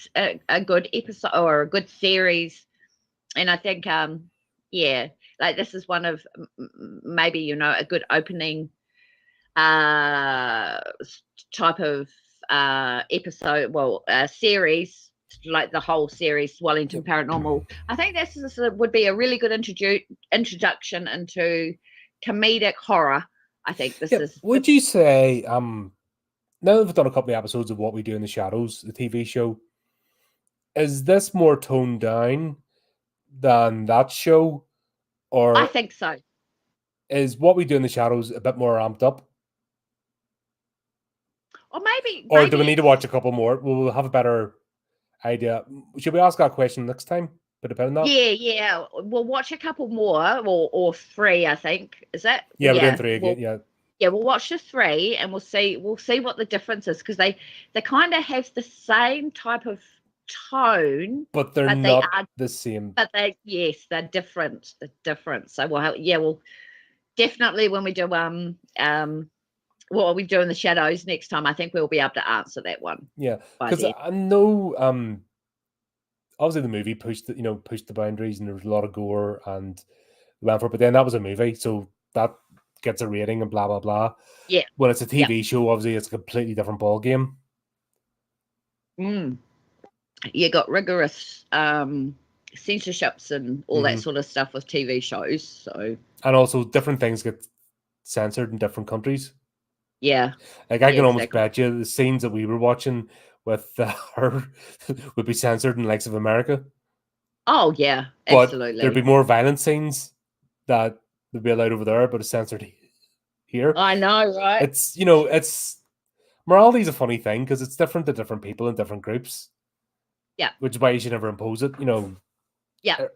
episode or a good series. And I think, like this is one of maybe a good opening type of episode, series. Like the whole series, Wellington Paranormal. I think this would be a really good introduction into comedic horror. I think this is.
Would you say, now that we've done a couple of episodes of What We Do in the Shadows, the TV show, is this more toned down than that show? Or
I think so.
Is What We Do in the Shadows a bit more amped up?
Or maybe.
Or do we need to watch a couple more? We'll have a better idea. Should we ask that question next time? Put a pin in that.
Yeah. We'll watch a couple more, or 3. I think is it.
Yeah, we're doing 3 again.
Yeah, we'll watch the 3 and we'll see what the difference is, because they kind of have the same type of tone,
but they're not the same.
But they're different. They're different. So we'll definitely, when we do what we do in the shadows next time, I think we'll be able to answer that one.
Yeah, because I know obviously the movie pushed the boundaries and there was a lot of gore and went for it, but then that was a movie, so that gets a rating and blah blah blah.
Yeah.
When it's a TV show, obviously it's a completely different ball game.
You got rigorous censorships and all that sort of stuff with TV shows. So, and
also different things get censored in different countries.
Yeah,
like I can almost bet you the scenes that we were watching with her would be censored in the likes of America.
Oh yeah, absolutely.
But there'd be more violent scenes that would be allowed over there, but it's censored here.
I know, right?
It's it's morality is a funny thing because it's different to different people in different groups.
Yeah,
which is why you should never impose it.
Yeah.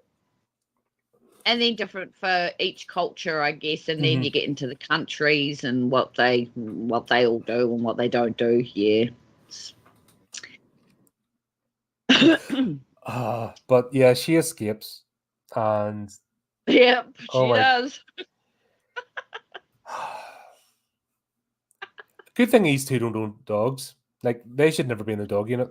And then different for each culture, I guess, and then you get into the countries and what they all do and what they don't do. Yeah.
But yeah, she escapes, and
Yep,
oh
she
my,
does.
good thing these two don't own dogs. Like they should never be in the dog unit.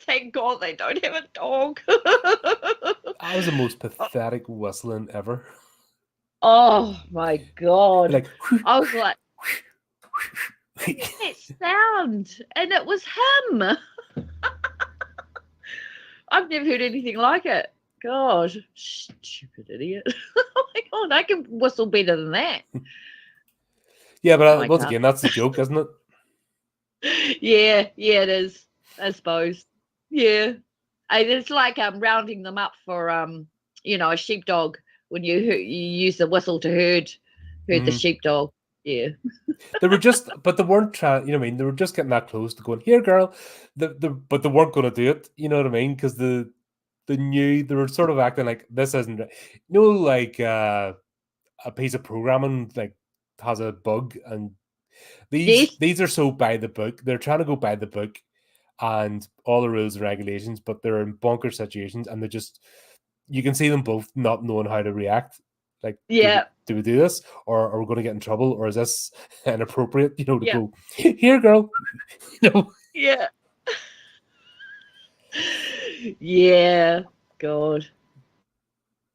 Thank God they don't have a dog.
That was the most pathetic whistling ever.
Oh my God.
Like,
I was like, what's that sound? And it was him. I've never heard anything like it. God, stupid idiot. Oh my God, I can whistle better than that.
yeah,
No,
but
I
once
can't.
again, that's the joke, isn't it?
Yeah, it is. I suppose. Yeah. It's like rounding them up for a sheepdog when you use the whistle to herd the
Mhm.
sheepdog. Yeah.
They were just, but they weren't trying. You know what I mean? They were just getting that close to going here, girl. But they weren't going to do it. You know what I mean? Because they knew they were sort of acting like this isn't. Like a piece of programming like has a bug, and these
Yes.
these are so by the book. They're trying to go by the book and all the rules and regulations, but they're in bunker situations, and they just you can see them both not knowing how to react. Like,
Yeah.
do we do this, or are we going to get in trouble, or is this inappropriate? To
Yeah.
go here, girl. you know.
Yeah. Yeah. God.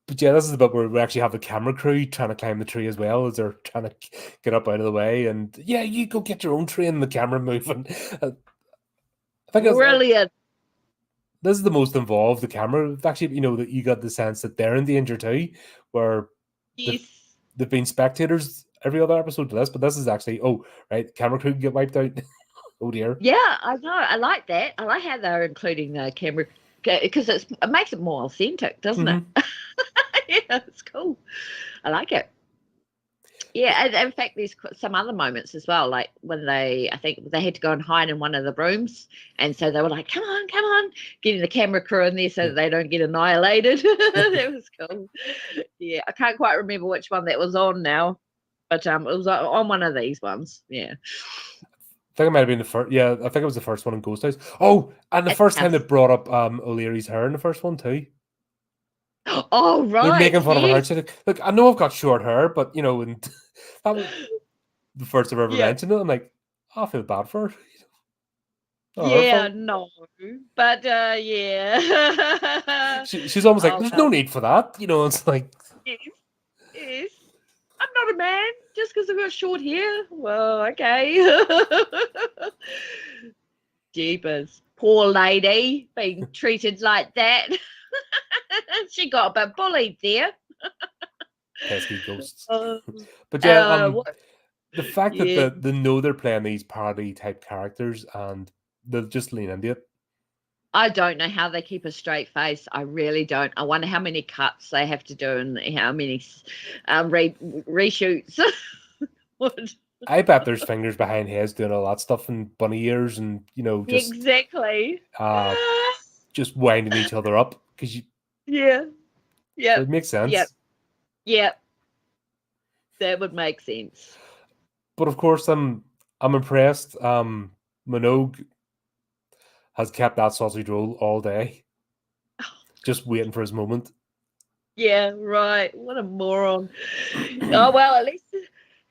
But yeah, this is the bit where we actually have the camera crew trying to climb the tree as well as they're trying to get up out of the way. And yeah, you go get your own tree and the camera moving. I think
Brilliant.
this is the most involved. The camera actually, that you got the sense that they're in danger too, where they've,
Yes.
they've been spectators every other episode to this, but this is actually right, camera crew can get wiped out. Oh dear.
Yeah, I know. I like that. I like how they're including the camera because it makes it more authentic, doesn't it?
Mm-hmm.
Yeah, it's cool. I like it. Yeah, and in fact, there's some other moments as well, like when I think they had to go and hide in one of the rooms, and so they were like, come on," getting the camera crew in there so that they don't get annihilated. That was cool. Yeah, I can't quite remember which one that was on now, but it was on one of these ones. Yeah.
I think it might have been the first. Yeah, I think it was the first one in Ghost House. Oh, and the first time they
House.
brought up O'Leary's hair in the first one too.
Oh,
They're
right.
making fun of her hair.
Yes.
She's like, look, I know I've got short hair, but and that was the first I've ever
Yeah.
mentioned it. I'm like, I feel bad for her. Not her
Yeah,
fault.
no. But yeah.
She's almost like,
Oh
there's no
well.
need for that. It's like,
Yes. Yes. I'm not a man just because I've got short hair. Well, okay. Jeepers. Poor lady being treated like that. She got a bit bullied there.
pesky ghosts.
Uh,
But yeah,
what?
the fact that
Yeah.
they know they're playing these parody type characters and they'll just lean into it.
I don't know how they keep a straight face. I really don't. I wonder how many cuts they have to do and how many reshoots. What?
I bet there's fingers behind heads doing all that stuff and bunny ears and just
Exactly.
just winding each other up because
Yeah.
it
Yep.
would make
Yep.
sense.
Yep. That would make sense.
But of course, I'm impressed. Minogue has kept that sausage roll all day, just waiting for his moment.
Yeah, right. What a moron. Oh well, at least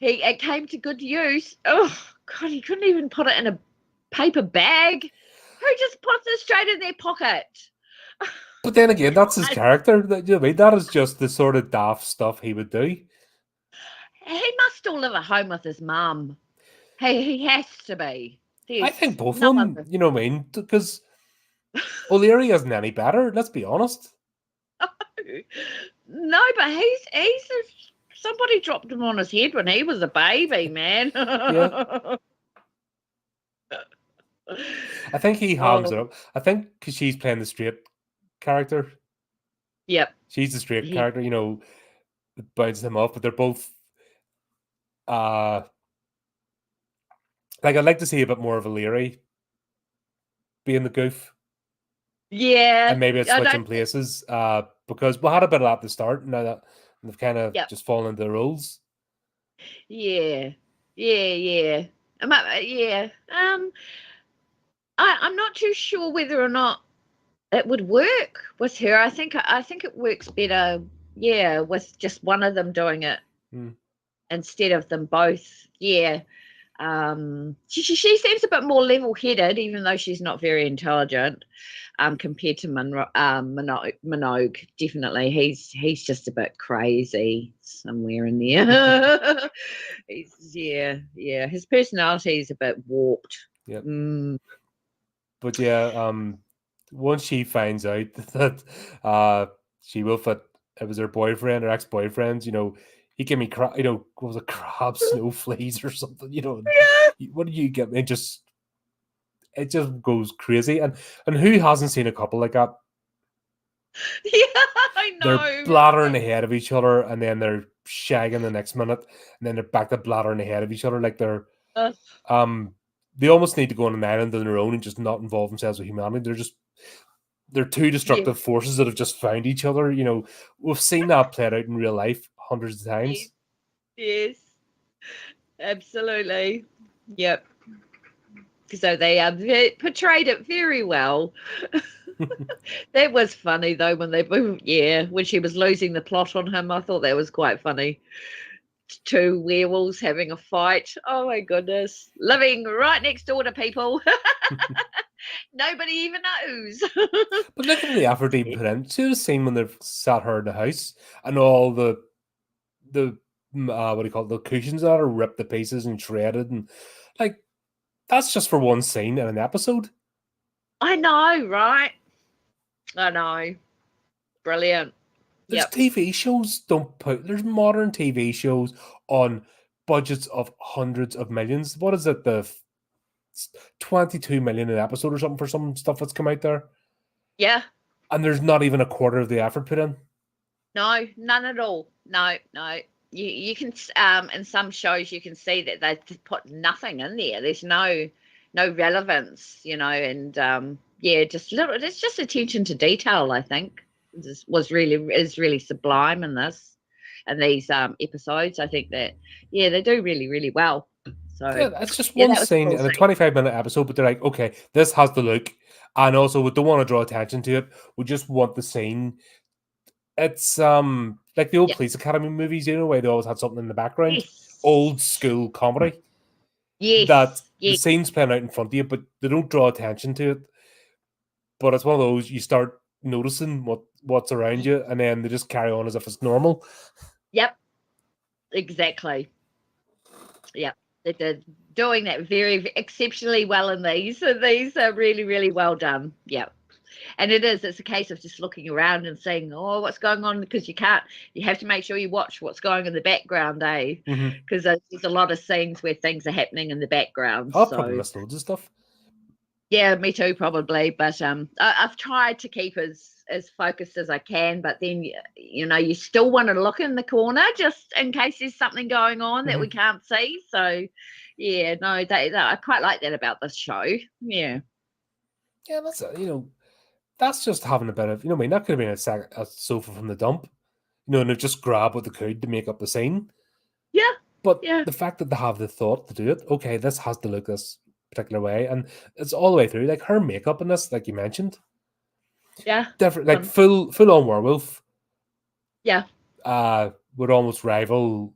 it came to good use. Oh God, he couldn't even put it in a paper bag. Who just puts it straight in their pocket?
But then again, that's his character. That you know what I mean? That is just the sort of daft stuff he would do.
He must still live at home with his mum. He has to be.
I
There's
think both of
no
them,
other.
you know what I mean? Because O'Leary isn't any better, let's be honest.
No, but somebody dropped him on his head when he was a baby, man.
Yeah. I think he hams it up. I think because she's playing the straight character.
Yep.
She's the straight character, it bounces him off, but they're both like I'd like to see a bit more of O'Leary being the goof.
Yeah.
And maybe it's switching places. Because we had a bit of that at the start, now that they've kind of just fallen into the roles.
Yeah. Yeah. Yeah. Yeah. I'm not too sure whether or not it would work with her. I think it works better, yeah, with just one of them doing it
Hmm.
instead of them both. Yeah. She seems a bit more level-headed, even though she's not very intelligent, compared to Minogue. Definitely, he's just a bit crazy somewhere in there. Yeah. His personality is a bit warped.
Yep.
Mm.
But yeah, once she finds out that she will fit, it was her boyfriend or ex-boyfriend, he gave me what was it, crab snow fleas or something, and what do you get me? It just goes crazy. And who hasn't seen a couple like that?
Yeah, I
They're
know,
blathering
right?
ahead of each other, and then they're shagging the next minute, and then they're back to blathering ahead of each other. Like
Uh,
um they almost need to go on an island on their own and just not involve themselves with humanity. They're two
yeah,
destructive forces that have just found each other. We've seen that played out in real life hundreds of
yes,
times.
yes, absolutely. Yep. So they portrayed it very well. That was funny though when she was losing the plot on him. I thought that was quite funny. Two werewolves having a fight. Oh my goodness, living right next door to people. Nobody even knows.
But look at the effort they put in. See the scene when they've sat her in the house and all the what do you call it, the cushions that are ripped to pieces and shredded, and like that's just for one scene in an episode.
I know, right? I know. Brilliant.
There's
Yep.
TV shows there's modern TV shows on budgets of hundreds of millions. What is it? 22 million an episode or something for some stuff that's come out there.
Yeah.
And there's not even a quarter of the effort put in.
No, none at all. No, no. You can in some shows you can see that they put nothing in there. There's no relevance, and yeah, just little. It's just attention to detail. I think is really sublime in this and these episodes. I think that they do really really well. So
Yeah, it's just
yeah,
one
that was a
scene
cool
in a
scene.
25-minute episode, but they're like, okay, this has the look. And also, we don't want to draw attention to it. We just want the scene. It's like the old
Yeah.
Police Academy movies, where they always had something in the background. Old
Yes.
school comedy. That
Yes.
the
Yes.
scene's playing out in front of you, but they don't draw attention to it. But it's one of those you start noticing what's around you, and then they just carry on as if it's normal.
Yep. Exactly. Yep. They're doing that very exceptionally well in these. So these are really, really well done. Yep. And it's a case of just looking around and saying, oh, what's going on? Because you have to make sure you watch what's going in the background, eh?
Mm-hmm.
Because there's a lot of scenes where things are happening in the background.
I'll probably
So
miss loads of stuff.
yeah, me too, probably. But I've tried to keep as focused as I can. But then you still want to look in the corner just in case there's something going on that we
Mm-hmm.
can't see. So yeah, no, I quite like that about this show. Yeah.
Yeah, that's that's just having a bit of what I mean. That could have been a sofa from the dump, and they've just grabbed what they could to make up the scene.
Yeah.
But
Yeah.
the fact that they have the thought to do it, okay, this has to look this particular way, and it's all the way through. Like her makeup in this, like you mentioned,
Yeah.
different, like full on werewolf,
Yeah.
would almost rival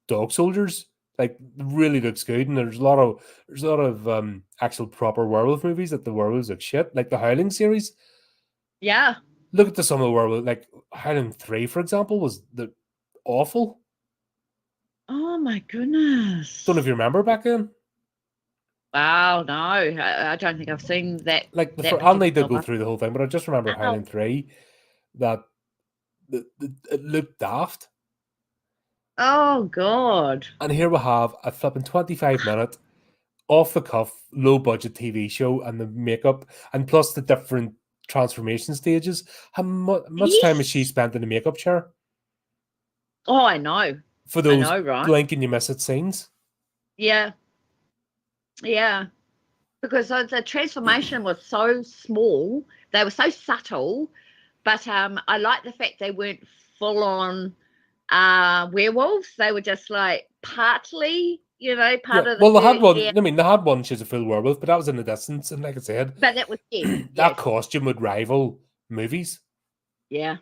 Dog Soldiers. Like really looks good, and there's a lot of actual proper werewolf movies that the werewolves look shit, like the Howling series.
Yeah.
Look at some of the werewolf, like Howling 3, for example, was the awful.
Oh my
Don't know if
goodness.
you remember back then.
Wow, no, I don't think I've seen that
Like
that
I'll need to
particular
go
one.
through the whole thing, but I just remember
Oh,
Howling 3 that it looked daft.
oh God.
And here we have a flipping 25-minute off the cuff, low budget TV show, and the makeup, and plus the different transformation stages. How much time has she
Yes.
spent in the makeup chair
Oh, I know.
for
I
those
know, right?
blink and you miss it scenes?
Yeah. Yeah. Because the transformation was so small, they were so subtle, but I like the fact they weren't full on werewolves. They were just like partly, part of the
Well, they had
first
one.
year.
I mean, they had one. She's a full werewolf, but that was in the distance. And like I said,
But that was
that
yes.
costume would rival movies.
Yeah,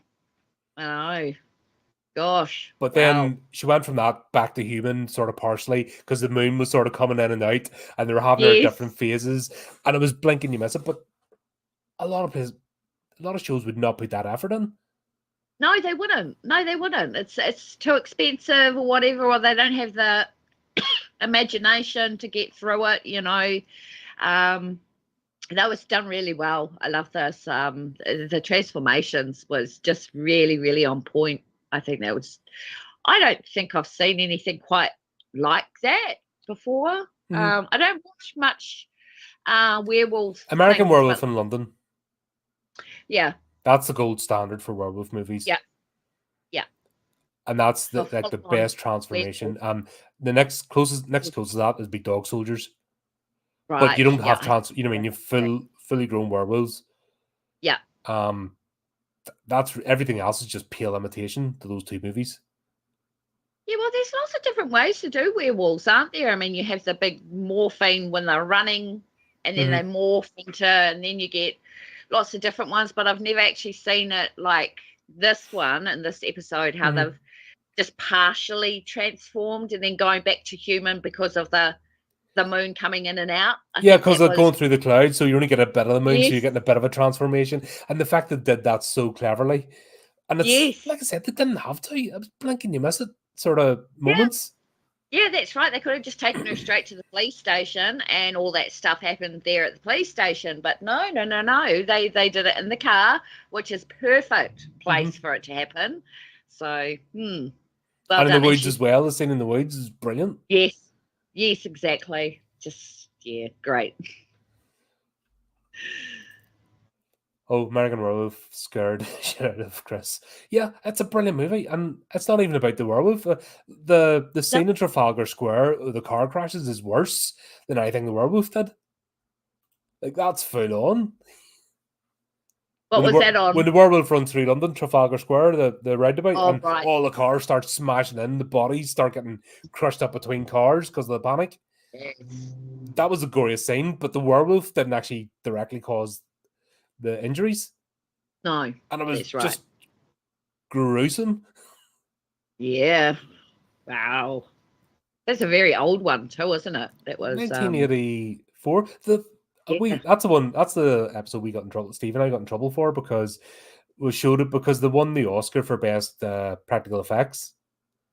I know. Gosh,
But
wow.
then she went from that back to human, sort of partially, because the moon was sort of coming in and out, and they were having her different phases, and it was blinking you miss it. But a lot of shows would not put that effort in.
No, they wouldn't. No, they wouldn't. It's too expensive or whatever, or they don't have the imagination to get through it. That was done really well. I love this. The transformations was just really, really on point. I think I don't think I've seen anything quite like that before. I don't watch much werewolf.
American
things,
Werewolf
but
in London.
yeah,
That's the gold standard for werewolf movies.
yeah,
and that's the
full-on
best transformation. The next closest to that is Big Dog Soldiers.
right?
But you don't have you
Yeah.
fully grown werewolves.
Yeah.
That's everything else is just pale imitation to those two movies.
Yeah, well, there's lots of different ways to do werewolves, aren't there? I mean, you have the big morphine when they're running, and then they morph into, and then you get lots of different ones. But I've never actually seen it like this one in this episode, how they've just partially transformed and then going back to human because of the moon coming in and out.
Yeah, because they're going through the clouds, so you only get a bit of the moon, so you're getting a bit of a transformation. And the fact that they did that so cleverly, and it's like I said, they didn't have to. I was blinking, you miss it sort of moments.
Yeah, that's right. They could have just taken her straight to the police station and all that stuff happened there at the police station. But no. They did it in the car, which is perfect place for it to happen. So, well
and in
done.
the woods as well. The scene in the woods is brilliant.
Yes, exactly. Just, great.
Oh, American Werewolf scared shit out of Chris. Yeah, it's a brilliant movie, and it's not even about the werewolf. The scene in Trafalgar Square, the car crashes, is worse than anything the werewolf did. Like, that's full on.
What was that on?
When the werewolf runs through London, Trafalgar Square, the roundabout, and
right.
all the cars start smashing in, the bodies start getting crushed up between cars because of the panic.
Yes.
That was a glorious scene, but the werewolf didn't actually directly cause the injuries.
No.
And it was just gruesome.
Yeah. Wow. That's a very old one too, isn't it? That was
1984. That's the one. That's the episode we got in trouble. Steve and I got in trouble for because we showed it because they won the Oscar for best practical effects.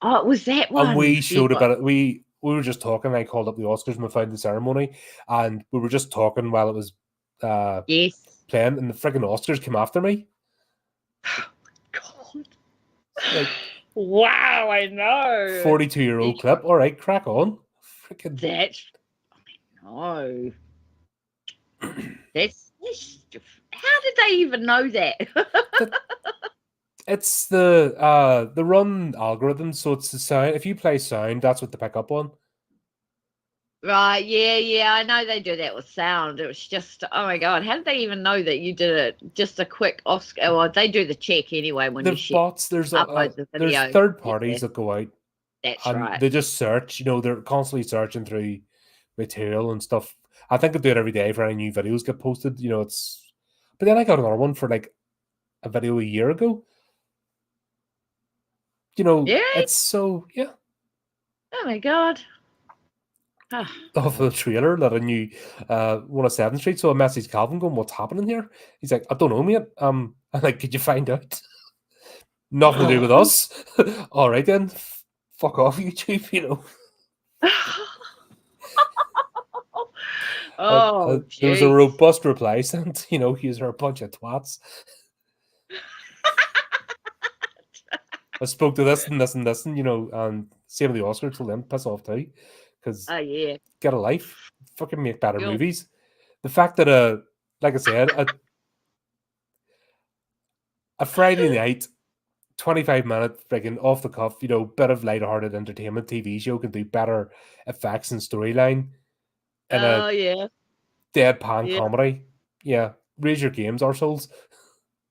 Oh, it was that one.
And we showed about it. We were just talking. I called up the Oscars and we found the ceremony, and we were just talking while it was playing, and the freaking Oscars came after me.
God. Like, wow, I know.
42-year-old clip. All right, crack on.
Freaking that's. No. That's. How did they even know that?
It's the run algorithm, so it's the sound. If you play sound, that's what they pick up on.
Right, yeah, I know they do that with sound. It was just, oh my God, how did they even know that you did it? Just a quick Oscar. Well, they do the check anyway when you
bots. There's third parties that go out.
That's
and
right.
They just search. They're constantly searching through material and stuff. I think they do it every day for any new videos get posted. It's. But then I got another one for like a video a year ago. It's so
Oh my God.
Of the trailer that I knew 107th Street. So I messaged Calvin going, "What's happening here?" He's like, "I don't know, mate. I'm like, could you find out?" Nothing to do with us. All right then, fuck off, YouTube. There was a robust reply sent. He's a bunch of twats. I spoke to this and this and this, and same with the Oscars. Told them piss off too. Because get a life, fucking make better movies. The fact that like I said, a Friday night, 25-minute freaking off the cuff, bit of lighthearted entertainment TV show can do better effects and storyline in a deadpan comedy. Yeah, raise your games, arseholes.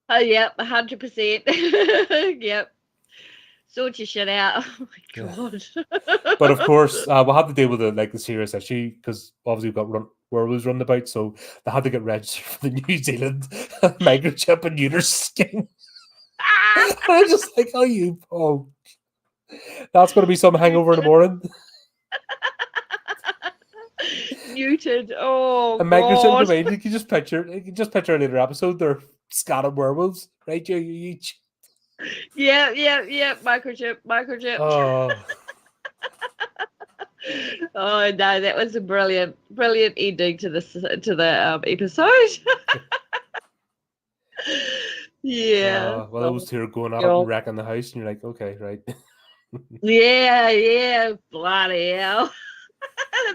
Oh, yep, 100%. Yep. Sort your shit out. Oh my
Yeah.
god.
But of course, we'll have to deal with the serious issue because obviously we've got werewolves running about, so they had to get registered for the New Zealand microchip and neuter scheme. I'm just like, that's going to be some hangover in the morning.
Muted. Oh
A microchip,
god.
you can just picture a later episode. They're scattered werewolves, right? You each.
Yeah. Microchip.
Oh.
Oh no, that was a brilliant ending to the episode. Yeah.
Well, those two are going out
God.
and wrecking the house, and you're like, okay, right.
Yeah, bloody hell.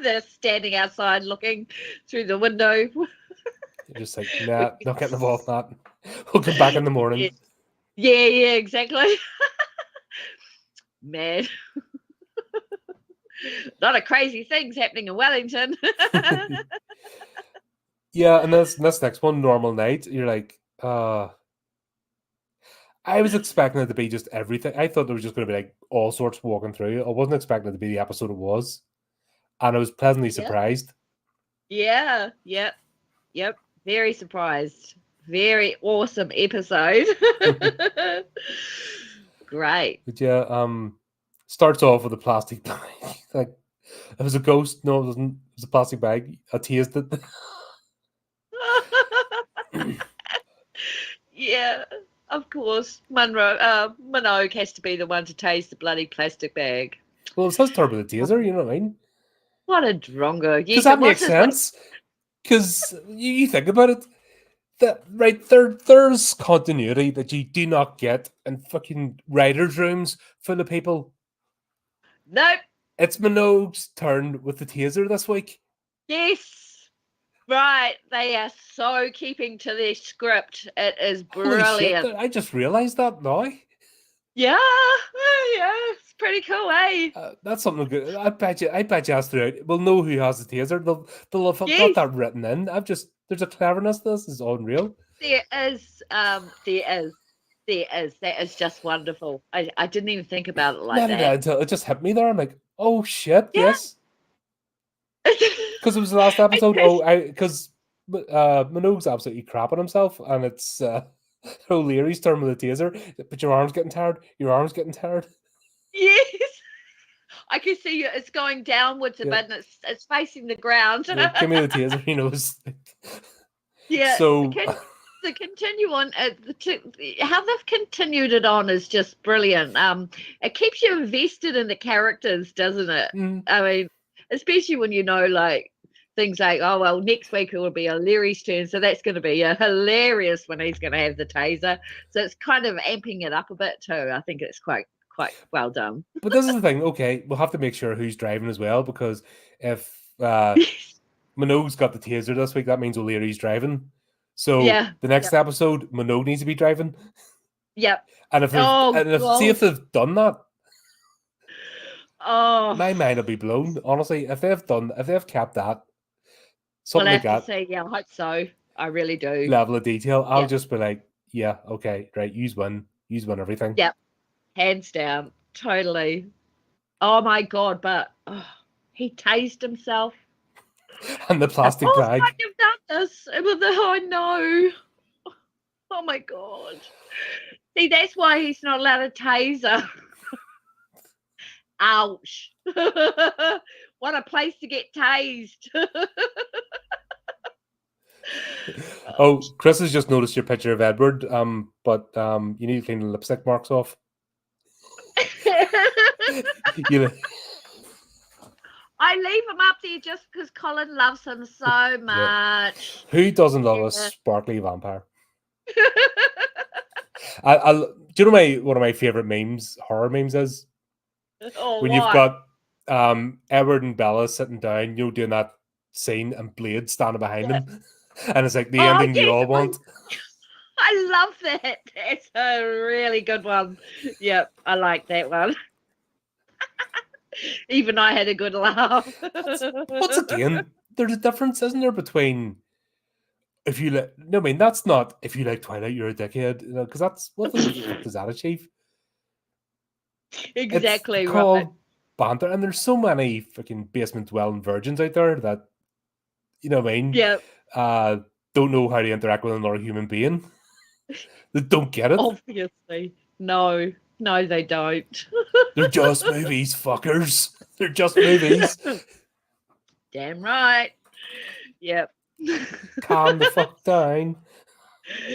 They're standing outside looking through the window.
You're just like, nah, not getting involved in that. We'll come back in the morning.
Yeah, exactly. Man. A lot of crazy things happening in Wellington.
Yeah, and this next one, Normal Night, you're like, I was expecting it to be just everything. I thought there was just going to be like all sorts walking through. I wasn't expecting it to be the episode it was. And I was pleasantly surprised.
Yeah. Yep. Very surprised. Very awesome episode. Great.
But yeah, starts off with a plastic bag. Like, it was a ghost. No, it wasn't. It was a plastic bag. I tased it.
Yeah, of course. Minogue has to be the one to taste the bloody plastic bag.
Well, it says turn with a taser, you know what I mean?
What a drongo.
Because that makes sense. Because you think about it, there's continuity that you do not get in fucking writers' rooms full of people.
Nope.
It's Minogue's turn with the taser this week.
Yes. Right. They are so keeping to their script. It is brilliant.
Holy shit, I just realised that now.
Yeah. It's pretty cool, eh?
That's something good. I bet you asked throughout. We'll know who has the taser. They'll have got that written in. There's a cleverness to this. It's unreal.
There is. That is just wonderful. I didn't even think about it like that.
Until it just hit me there. I'm like, oh shit, yes. Because it was the last episode. Because Minogue's absolutely crapping himself, and it's O'Leary's turn with the taser. But your arm's getting tired.
Yes. I can see you. It's going downwards a bit, and it's facing the ground.
Yeah, give me the taser. You know.
Yeah.
So
the continue on. How they've continued it on is just brilliant. It keeps you invested in the characters, doesn't it? I mean, especially when you know, like, things like, oh well, next week it will be O'Leary's turn, so that's going to be hilarious when he's going to have the taser. So it's kind of amping it up a bit too. I think it's quite well done.
But this is the thing. Okay, we'll have to make sure who's driving as well, because if Minogue's got the taser this week, that means O'Leary's driving. So the next episode, Minogue needs to be driving.
Yep.
And see if they've done that.
Oh,
my mind will be blown. Honestly, if they've kept that, something like that.
I hope so. I really do.
Level of detail. I'll just be like, yeah, okay, right. Use one everything.
Yep. Hands down. Totally. Oh my god, but he tased himself.
And the plastic bag.
You've done this. I know. Oh my god. See, that's why he's not allowed a taser. Ouch. What a place to get tased.
Oh, Chris has just noticed your picture of Edward, but you need to clean the lipstick marks off.
I leave him up there just because Colin loves him so much.
Who doesn't love a sparkly vampire? Do you know one of my favorite memes, horror memes is? When you've got Edward and Bella sitting down, doing that scene, and Blade standing behind them, and it's like the ending you all want.
I love that. It's a really good one. Yep, I like that one. Even I had a good laugh.
Once again, there's a difference, isn't there, between if you like. No, I mean that's not if you like Twilight, you're a dickhead. Because that's what does that achieve?
Exactly
It's
right.
called banter, and there's so many freaking basement dwelling virgins out there that, you know what I mean,
Yeah,
don't know how to interact with another human being. They don't get it.
obviously. No, no, they don't.
They're just movies, fuckers. They're just movies.
Damn right. Yep.
Calm the fuck down.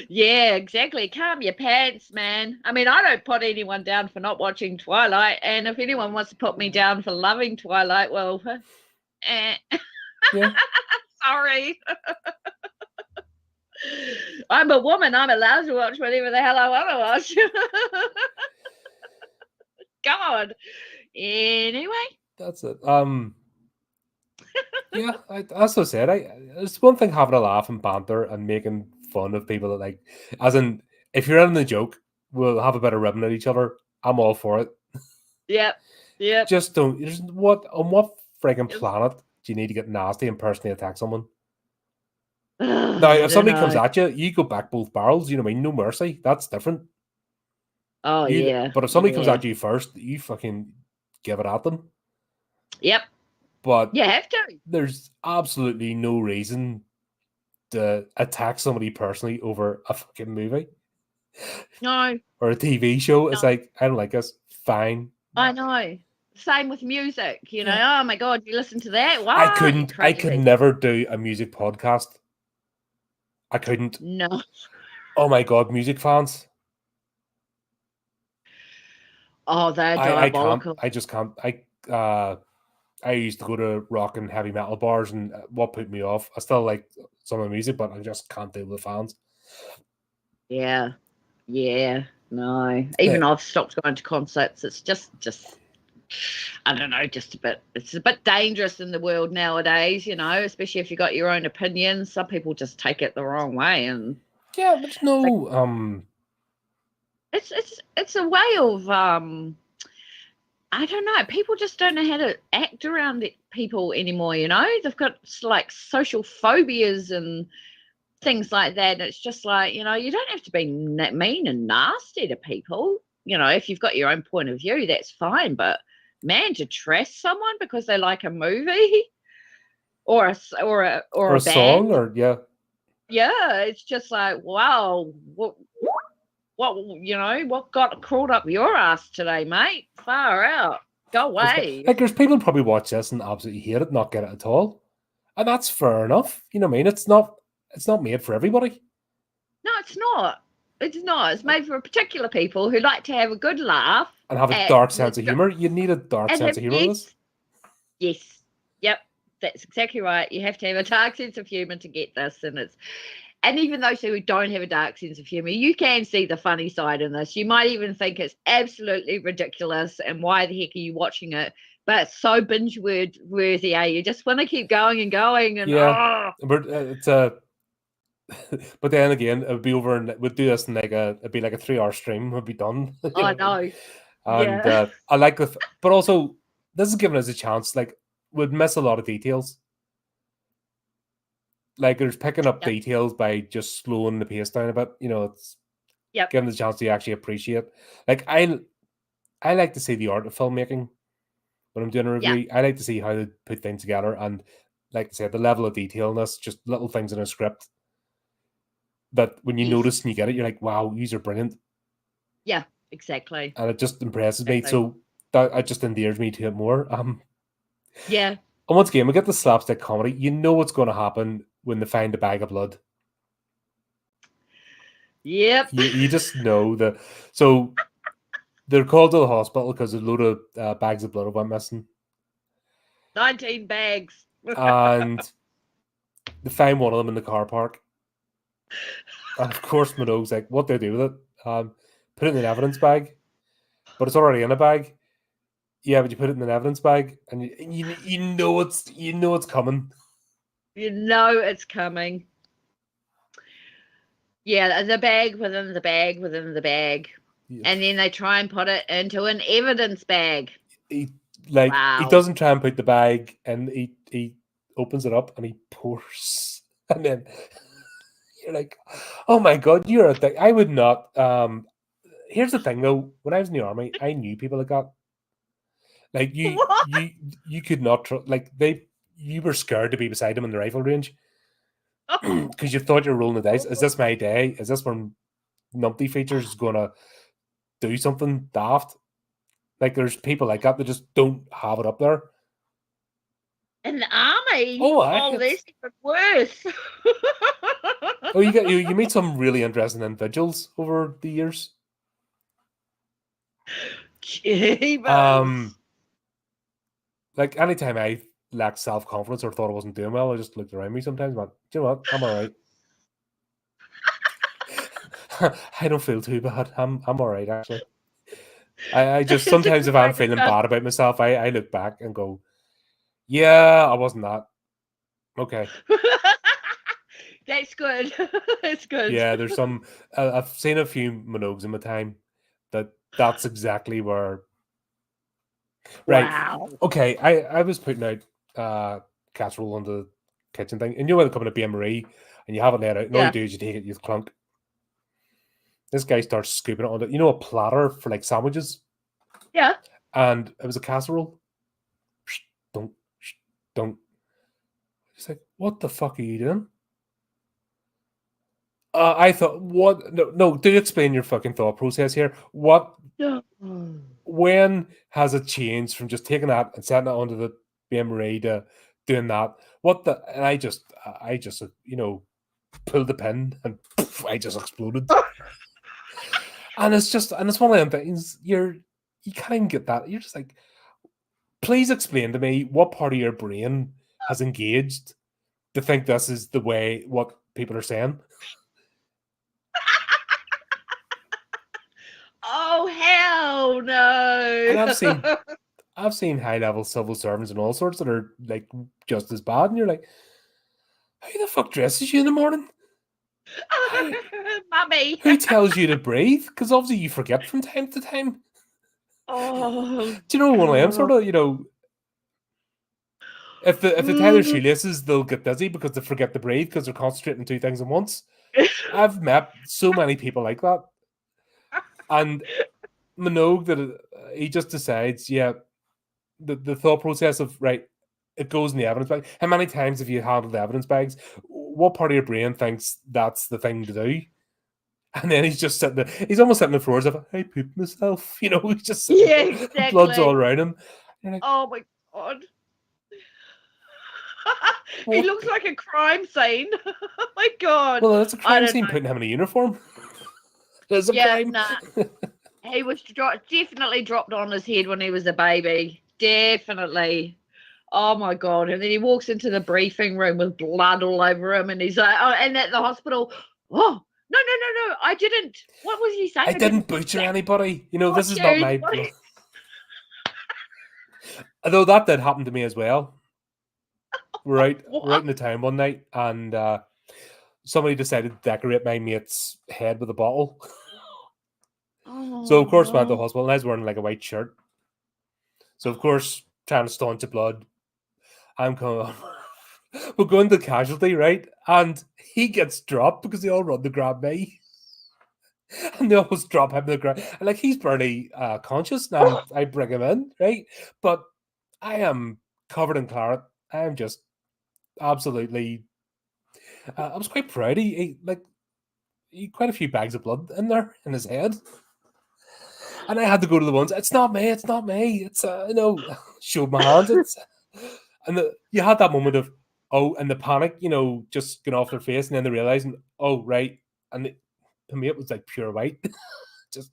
Yeah, exactly. Calm your pants, man. I mean, I don't put anyone down for not watching Twilight, and if anyone wants to put me down for loving Twilight, well,
Yeah.
sorry. I'm a woman. I'm allowed to watch whatever the hell I want to watch. Come on. Anyway.
That's it. Yeah, as I said, it's one thing having a laugh and banter and making fun of people that like, as in, if you're in the joke, we'll have a bit of ribbon at each other. I'm all for it.
Yep. Yep.
Just don't. On what friggin'
Yes.
planet do you need to get nasty and personally attack someone?
Ugh,
Now,
I
if
don't
somebody comes
know.
at you, you go back both barrels. You know what I mean? No mercy. That's different.
Oh, yeah.
But if somebody comes
Yeah.
at you first, you fucking give it at them.
Yep.
But
You have to.
there's absolutely no reason to attack somebody personally over a fucking movie
No,
or a TV show. It's
no.
like, I don't like us. Fine.
I know. Same with music, you know.
Yeah.
Oh my god, you listen to that? Wow, you're
I could
crazy.
never do a music podcast. I couldn't.
No.
Oh my god, music fans.
Oh, they're
I can't.
diabolical.
I just can't. I used to go to rock and heavy metal bars, and what put me off, I still like some of the music, but I just can't deal with fans.
Yeah. Yeah. No. Even I've stopped going to concerts. It's just I don't know, it's a bit dangerous in the world nowadays, you know, especially if you got your own opinions. Some people just take it the wrong way, and
Yeah, there's no
it's a way of I don't know. People just don't know how to act around people anymore. You know, they've got like social phobias and things like that. And it's just like, you know, you don't have to be mean and nasty to people. You know, if you've got your own point of view, that's fine. But man, to trash someone because they like a movie or a
or a
band,
song, or yeah.
it's just like, wow, what you know, what got crawled up your ass today, mate? Far out. Go away.
Like, there's people probably watch this and absolutely hate it, not get it at all, and that's fair enough. You know what I mean? It's not made for everybody.
No, it's not. It's not. It's made for particular people who like to have a good laugh
And have a dark sense of humor. You need a dark sense of humor with this.
Yes. Yep. That's exactly right. You have to have a dark sense of humor to get this, and even those who don't have a dark sense of humor, you can see the funny side in this. You might even think it's absolutely ridiculous, and why the heck are you watching it? But it's so binge worthy, eh? You just want to keep going and going, and
Yeah, but it's a. But then again, it would be over, and we'd do this in it'd be like a 3-hour stream. Would be done.
I know.
And
Yeah.
I like but also this is giving us a chance. Like, we'd miss a lot of details. Like, there's picking up details by just slowing the pace down a bit. You know, it's giving us a chance to actually appreciate. Like, I like to see the art of filmmaking when I'm doing a review.
Yeah.
I like to see how they put things together, and like I said, the level of detail in this, just little things in a script that when you notice and you get it, you're like, wow, these are brilliant.
Yeah, exactly.
And it just impresses me. So that it just endears me to it more.
Yeah.
And once again, we get the slapstick comedy. You know what's going to happen when they find a bag of blood.
Yep.
You just know that. So they're called to the hospital because a load of bags of blood went missing.
19 bags.
And they find one of them in the car park. And of course, Minogue's like, what do I do with it? Put it in an evidence bag. But it's already in a bag. Yeah, but you put it in an evidence bag, and you know it's coming.
You know it's coming. Yeah, the bag within the bag within the bag. Yeah. And then they try and put it into an evidence bag.
He doesn't try and put the bag, and he opens it up and he pours, and then you're like, oh my god, you're a thing. I would not here's the thing, though. When I was in the army, I knew people like that. Like
What?
you could not like you were scared to be beside them in the rifle range because you thought you were rolling the dice. Is this my day? Is this when Numpty Features is gonna do something daft? Like there's people like that just don't have it up there.
In the army?
Oh,
That's even worse.
Oh, you meet some really interesting individuals over the years.
Jeebus.
Like anytime I lacked self-confidence or thought I wasn't doing well, I just looked around me sometimes and went, do you know what? I'm all right. I don't feel too bad. I'm all right, actually. I just sometimes if I'm feeling bad about myself, I look back and go, yeah, I wasn't that. Okay.
That's good. That's good.
Yeah, there's some I've seen a few Minogues in my time that's exactly where. Right.
Wow.
Okay, I was putting out casserole on the kitchen thing, and you know when they come in a Bain Marie and you have it laid out, and all you do is you take it, you clunk. This guy starts scooping it onto, a platter for like sandwiches.
Yeah.
And it was a casserole. Don't. He's like, what the fuck are you doing? I thought, what? No, do explain your fucking thought process here. What? When has it changed from just taking that and setting it onto the Bain Marie to doing that? What the? And I just, pulled the pin and poof, I just exploded. And it's one of them things you can't even get that. You're just like, please explain to me what part of your brain has engaged to think this is the way what people are saying.
Oh hell no!
And I've seen high level civil servants and all sorts that are like just as bad, and you're like, who the fuck dresses you in the morning?
Mummy.
Who tells you to breathe? Because obviously you forget from time to time.
Oh,
do you know one of them sort of, if they tie their shoelaces, they'll get dizzy because they forget to breathe because they're concentrating on two things at once. I've met so many people like that. And Minogue, that he just decides, yeah, the thought process of, right, it goes in the evidence bag. How many times have you handled the evidence bags? What part of your brain thinks that's the thing to do? And then he's just sitting there, he's almost sitting on the floor as if, I pooped myself. He's just sitting there,
exactly.
blood's all around him.
Like, oh my God. He looks like a crime scene. Oh my God.
Well, it's a crime scene putting him in a uniform. There's a crime.
Nah. He was definitely dropped on his head when he was a baby. Definitely. Oh my God. And then he walks into the briefing room with blood all over him, and he's like, oh, and at the hospital, oh, no, I didn't. What was he saying?
I didn't butcher anybody. This is not my... Although that did happen to me as well. We're out in the town one night, and somebody decided to decorate my mate's head with a bottle. So, of course, went to the hospital, and I was wearing like a white shirt. So, of course, trying to staunch the blood. I'm coming. We're going to the casualty, right? And he gets dropped because they all run to grab me. And they always drop him to the ground. And like, he's barely conscious. Now I bring him in, right? But I am covered in claret. I am just absolutely... I was quite proud. He quite a few bags of blood in there in his head. And I had to go to the ones, it's not me. It's, showed my hands. And you had that moment of, and the panic, just going off their face, and then they realizing, oh, right. And to me, it was like pure white. Just,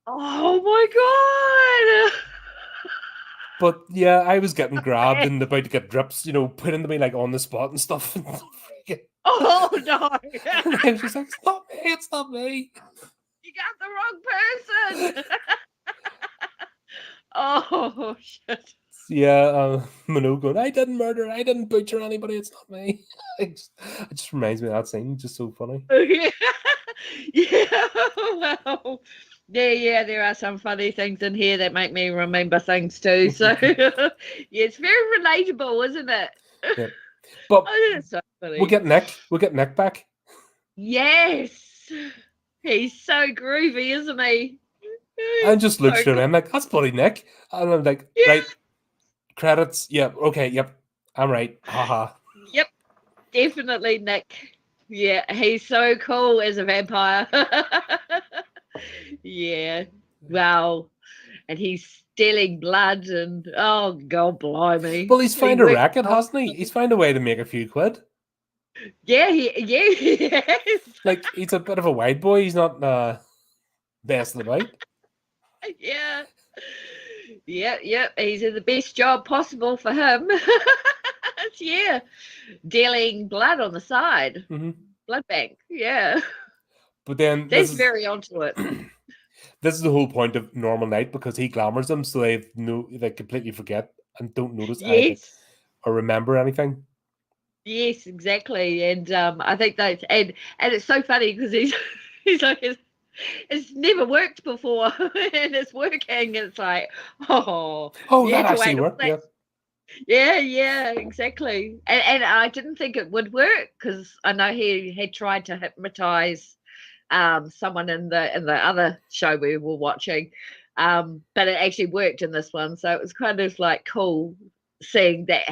Oh my God.
But yeah, I was getting grabbed and about to get drips, put into me like on the spot and stuff.
Oh no.
And I was just like, it's not me.
You got the wrong person. Oh shit.
Yeah, Minogue going, I didn't murder, I didn't butcher anybody, it's not me. It just reminds me of that scene, just so funny.
Yeah, well, yeah, there are some funny things in here that make me remember things too. So, yeah, it's very relatable, isn't it?
Yeah. But
oh, that's so funny.
we'll get Nick back.
Yes. He's so groovy, isn't he?
And just looks
So
through
good.
him like, that's bloody Nick. And I'm like,
Yeah.
right, credits. Yep, okay, yep, I'm right. Haha.
Yep, definitely Nick. Yeah, he's so cool as a vampire. Yeah, wow. And he's stealing blood and oh god blimey.
Well, he's
He
found a
worked
racket, hasn't he? He's found a way to make a few quid.
yeah, he has.
Like, he's a bit of a wide boy. He's not best about.
Yeah. Yeah. He's in the best job possible for him. Yeah. Dealing blood on the side.
Mm-hmm.
Blood bank. Yeah.
But then
He's very onto it.
this is the whole point of Normal Night, because he glamours them so they completely forget and don't notice anything
Yes.
or remember anything.
Yes, exactly. And I think that and it's so funny because he's like it's never worked before and it's working. It's like,
Oh,
you
that
had to
actually
wait.
worked.
Yeah, exactly. And I didn't think it would work because I know he had tried to hypnotize someone in the other show we were watching. But it actually worked in this one. So it was kind of like cool seeing that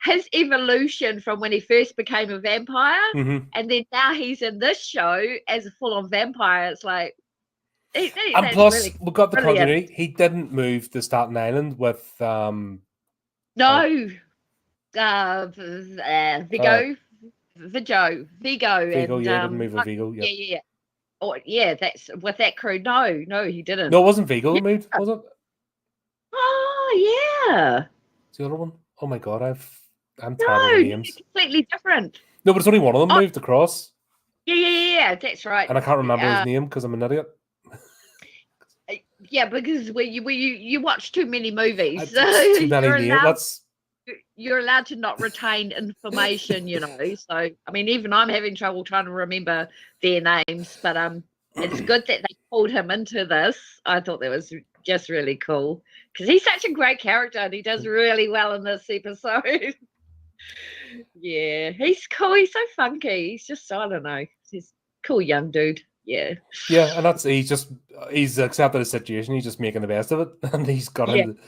his evolution from when he first became a vampire
Mm-hmm.
and then now he's in this show as a full-on vampire. It's like
And
that's
plus,
really
we got the
brilliant.
continuity. He didn't move to Staten Island with
No, Vigo, Vigo,
Vigo.
and
Yeah, he didn't move with Vigo. Yep.
yeah. Oh, yeah, that's with that crew. No, he didn't.
No, it wasn't Vigo
Yeah.
that moved, was it?
Oh, yeah.
It's the other one. Oh my god, I'm
No,
terrible with names.
completely different.
No, but it's only one of them moved across,
Yeah, that's right.
and I can't remember his name because I'm an idiot.
Yeah, because you watch too many movies.
Too many names.
You're allowed to not retain information, you know. So I mean, even I'm having trouble trying to remember their names, but it's good that they pulled him into this. I thought that was just really cool because he's such a great character and he does really well in this episode. Yeah, he's cool. He's so funky. He's just, I don't know, he's a cool young dude. Yeah.
Yeah, and he's accepted the situation. He's just making the best of it, and he's got in.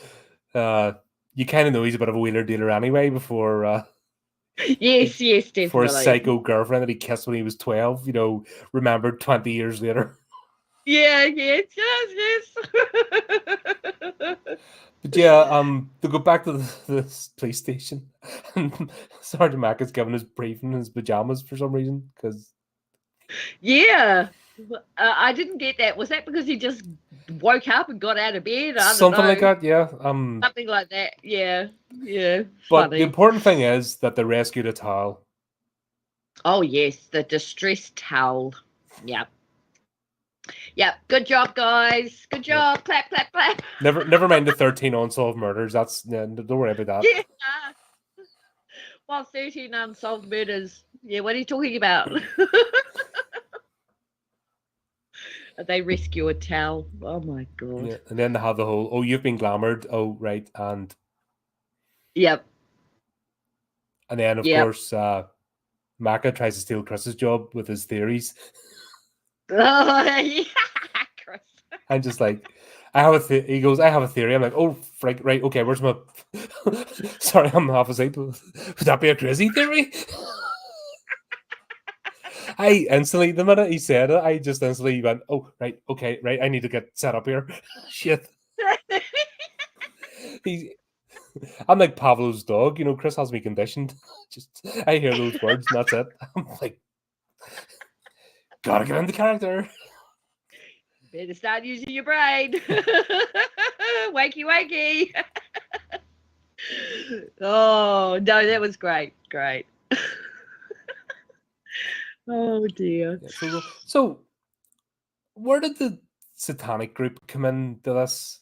You kind of know he's a bit of a wheeler dealer anyway. Before
yes, definitely.
For a psycho girlfriend that he kissed when he was 12, remembered 20 years later.
Yes.
But yeah, to go back to the police station, and Sergeant Mack is giving his briefing in his pajamas for some reason, because
yeah, I didn't get that. Was that because he just woke up and got out of bed? I don't
something
know.
like that. Yeah,
something like that. Yeah.
But
Funny.
the important thing is that they rescued a towel.
Oh yes, the distress towel. Yep. Good job, guys. Good job. Yep. Clap.
Never mind the 13 unsolved murders. Don't worry about that.
Yeah. Well, 13 unsolved murders. Yeah, what are you talking about? They rescue a towel. Oh my god.
Yeah, and then they have the whole, you've been glamoured. Oh, right. And
yep.
And then, of course, Maaka tries to steal Chris's job with his theories.
Oh, yeah, Chris.
I'm just like, he goes, I have a theory. I'm like, oh, frick, right, okay, where's my... Sorry, I'm half asleep. Would that be a crazy theory? The minute he said it, I just instantly went, oh, right, okay, right, I need to get set up here. Shit. I'm like Pavlov's dog, Chris has me conditioned. I hear those words and that's it. I'm like, gotta get into character.
Better start using your brain. Wakey. Oh, no, that was great. Oh, dear.
So, where did the satanic group come into this?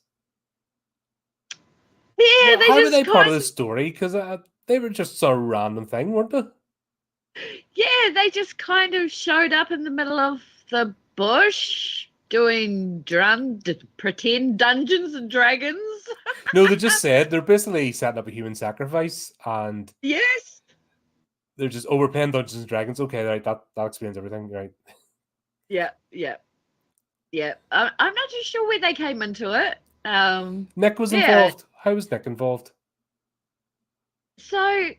Yeah,
how were they part of the story? Because they were just a random thing, weren't they?
Yeah, they just kind of showed up in the middle of the bush doing pretend Dungeons and Dragons.
No, they just said they're basically setting up a human sacrifice, and
yes,
they're just we're playing Dungeons and Dragons. Okay, right, that explains everything, right?
Yeah. I'm not too sure where they came into it.
Nick was
yeah.
involved. How was Nick involved?
So,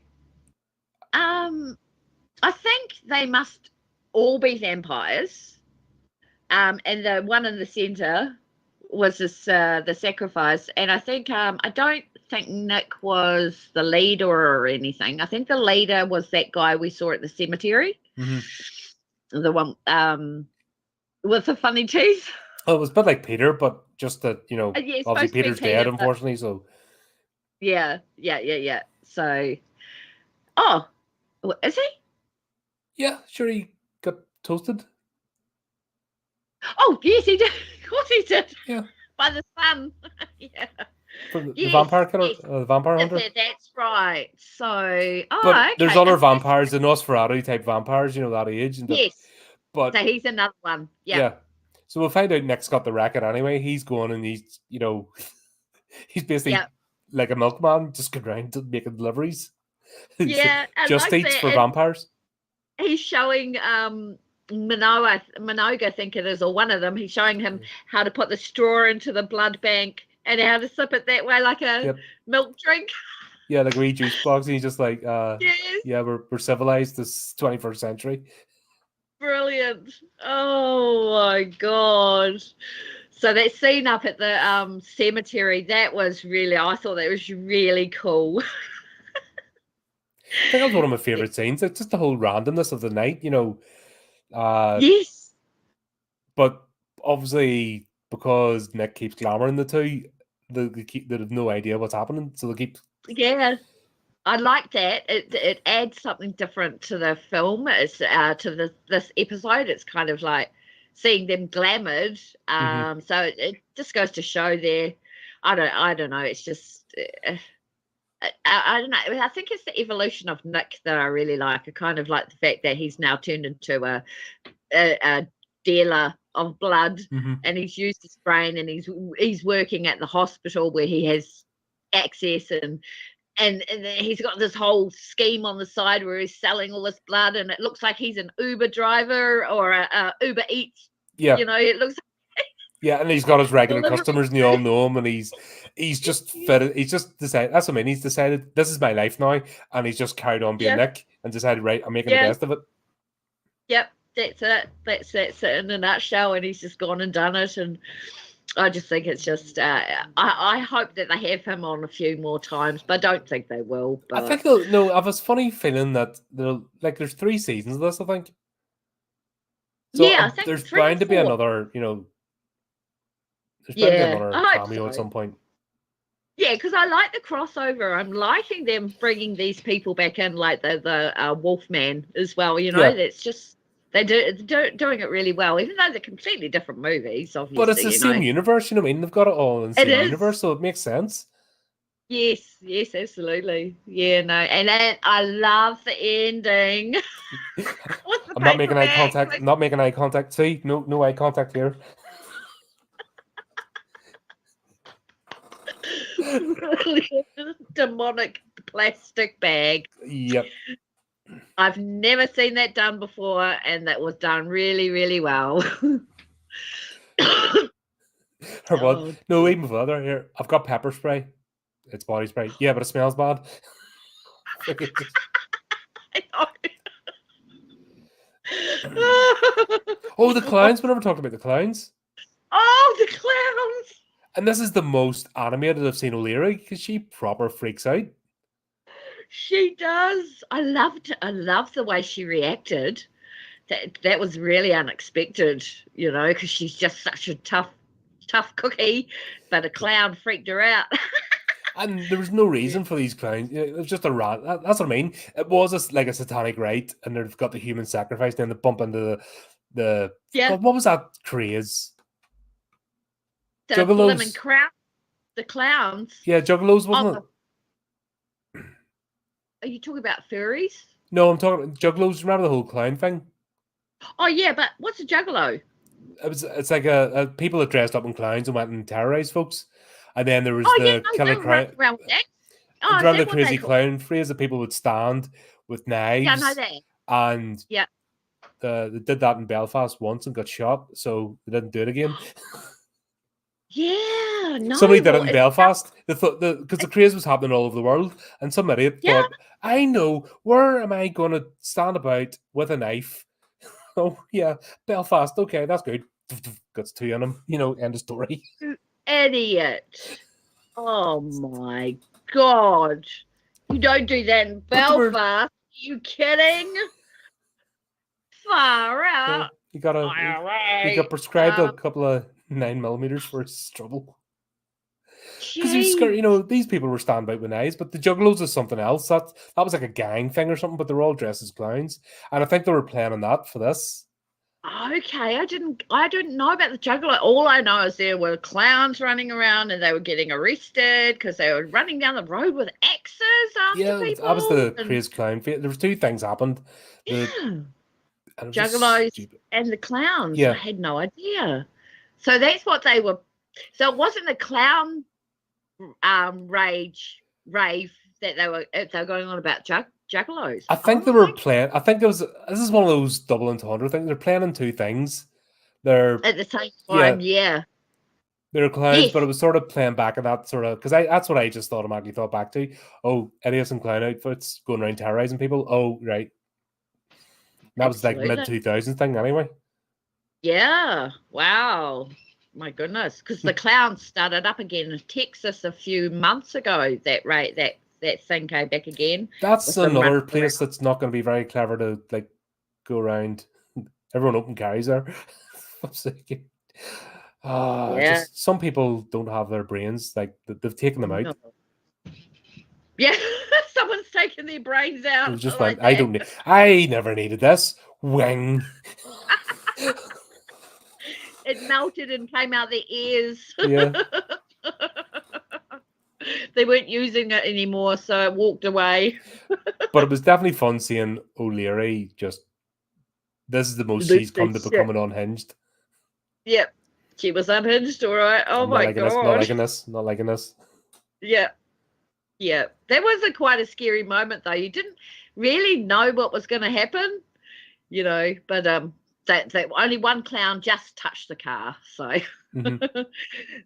I think they must all be vampires. And the one in the center was this the sacrifice. And I think I don't think Nick was the leader or anything. I think the leader was that guy we saw at the cemetery.
Mm-hmm.
The one with the funny teeth.
Oh, it was a bit like Peter, but just that,
Yeah,
obviously
supposed to be
Peter's
Peter,
dead,
but
unfortunately. So
yeah. So, oh, is he?
yeah, sure, he got toasted.
Oh, yes, he did. Of course he did.
Yeah,
By the sun. Yeah.
from the
Yes,
vampire killer,
yes.
the vampire hunter.
That's right. So,
But there's
okay.
other vampires, the Nosferatu type vampires, that age. And
Yes.
but
So he's another one.
yeah. So we'll find out Nick's got the racket anyway. He's going and he's, he's basically like a milkman, just going around to making deliveries.
Yeah.
Just
like
eats
that.
for vampires.
He's showing Minogue, I think it is, or one of them. He's showing him how to put the straw into the blood bank and how to sip it that way, like a milk drink.
Yeah, like a wee juice box. And he's just like,
yes.
yeah, we're civilized this 21st century.
Brilliant. Oh my god. So that scene up at the cemetery, I thought that was really cool.
I think that was one of my favorite scenes. It's just the whole randomness of the night,
yes.
But obviously, because Nick keeps glamoring the two, they have no idea what's happening, so they keep.
Yeah, I like that. It adds something different to the film. It's to this episode. It's kind of like seeing them glamoured. So it just goes to show there. I don't know. It's just. I don't know. I think it's the evolution of Nick that I really like. I kind of like the fact that he's now turned into a dealer of blood, and he's used his brain, and he's working at the hospital where he has access, and he's got this whole scheme on the side where he's selling all this blood, and it looks like he's an Uber driver or a Uber Eats.
Yeah,
it looks.
Yeah, and he's got his regular customers, and they all know him, and he's just fitted. He's just decided. That's what I mean. He's decided this is my life now, and he's just carried on being Nick and decided, right, I'm making the best of it.
Yep, that's it. That's it in a nutshell. And he's just gone and done it, and I just think it's just. I hope that they have him on a few more times, but I don't think they will. But
I think I have a funny feeling that there's 3 seasons of this. I think. So
I think
there's bound to be another. There's bound to be another cameo at some point.
Yeah, because I like the crossover. I'm liking them bringing these people back in, like the Wolfman as well. That's just they're doing it really well, even though they're completely different movies. Obviously,
but it's the same universe. You know what I mean? They've got it all in the same universe, so it makes sense.
Yes, absolutely. Yeah, no, and I love the ending.
I'm not making eye contact. I'm not making eye contact. See, no eye contact here.
Demonic plastic bag.
Yep.
I've never seen that done before, and that was done really, really well.
Or what? No, even further. Here, I've got pepper spray. It's body spray. Yeah, but it smells bad. Oh, the clowns. We never talked about the clowns.
Oh, the clowns.
And this is the most animated I've seen O'Leary, because she proper freaks out.
She does. I love the way she reacted. That was really unexpected, because she's just such a tough cookie, but a clown freaked her out.
And there was no reason for these clowns. It was just a rat. That's what I mean. It was like a satanic rite, and they've got the human sacrifice, then they bump into the God, what was that craze?
The
Juggalos.
The clowns.
Yeah, Juggalos, wasn't it?
Are you talking about furries?
No, I'm talking about Juggalos. Remember the whole clown thing?
Oh yeah, but what's a Juggalo?
It's like a people that dressed up in clowns and went and terrorized folks. And then there was killer clown. Remember the crazy clown phrase that people would stand with knives?
Yeah, I know that.
And They did that in Belfast once and got shot, so they didn't do it again.
Yeah, no.
Somebody did it in Belfast. They thought because the craze was happening all over the world, and some idiot thought, "I know, where am I going to stand about with a knife?" Oh yeah, Belfast. Okay, that's good. Got two on him. End of story.
Idiot. Oh my God. You don't do that in Belfast. Are you kidding? Far out.
He got prescribed a couple of 9mm for his trouble. Because he was scared, these people were standing out with knives, but the Juggalos is something else. That was like a gang thing or something, but they're all dressed as clowns. And I think they were playing on that for this.
Okay, I didn't know about the Juggalo. All I know is there were clowns running around and they were getting arrested because they were running down the road with axes after people.
That was the crazy clown. There was two things happened.
Juggalos and the clowns. Yeah. I had no idea. So that's what they were. So it wasn't the clown rave that they were going on about Juggalos.
I think they were playing. I think this is one of those double entendre things. They're playing in two things. They're
at the same time, yeah.
They're clowns, but it was sort of playing back at that sort of because that's what I just automatically thought back to. Oh, idiots in clown outfits going around terrorizing people. Oh, right. That was like mid-2000s thing, anyway.
Yeah. Wow. My goodness, because the clowns started up again in Texas a few months ago. That thing came back again.
That's another place that's not going to be very clever to like go around. Everyone open carries there. Just some people don't have their brains. Like they've taken them out.
No. Yeah, someone's taken their brains out.
It just like I never needed this. Wing.
It melted and came out their ears.
Yeah.
They weren't using it anymore, so it walked away.
But it was definitely fun seeing O'Leary this is the most she's come to becoming unhinged.
Yep. She was unhinged, all right. Oh my God.
Not liking this.
Yeah. Yeah. That was quite a scary moment though. You didn't really know what was going to happen, but that only one clown just touched the car, so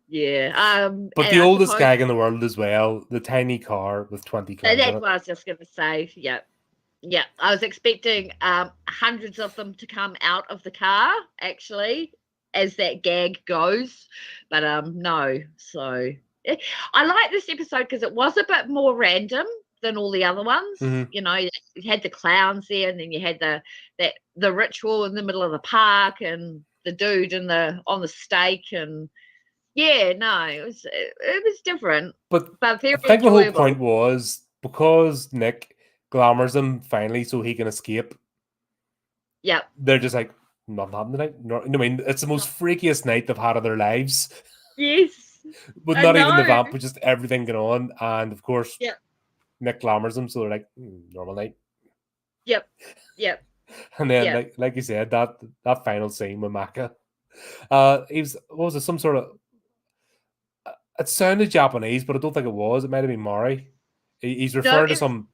yeah.
But the oldest gag in the world as well, the tiny car with 20 clowns.
That's what I was just going to say. Yeah. I was expecting hundreds of them to come out of the car, actually, as that gag goes, but no. So I like this episode because it was a bit more random than all the other ones. You had the clowns there, and then you had the ritual in the middle of the park, and the dude on the stake, and it was different.
But
very
I think the whole point was because Nick glamours him finally so he can escape.
Yeah,
they're just like not having the night. I mean, it's the most freakiest night they've had of their lives.
Yes,
but not even the vamp, but just everything going on, and of course, Nick glamours him, so they're like normal night.
Yep.
And then, like you said, that final scene with Maaka, he was some sort of. It sounded Japanese, but I don't think it was. It might have been Maori. He's referring to some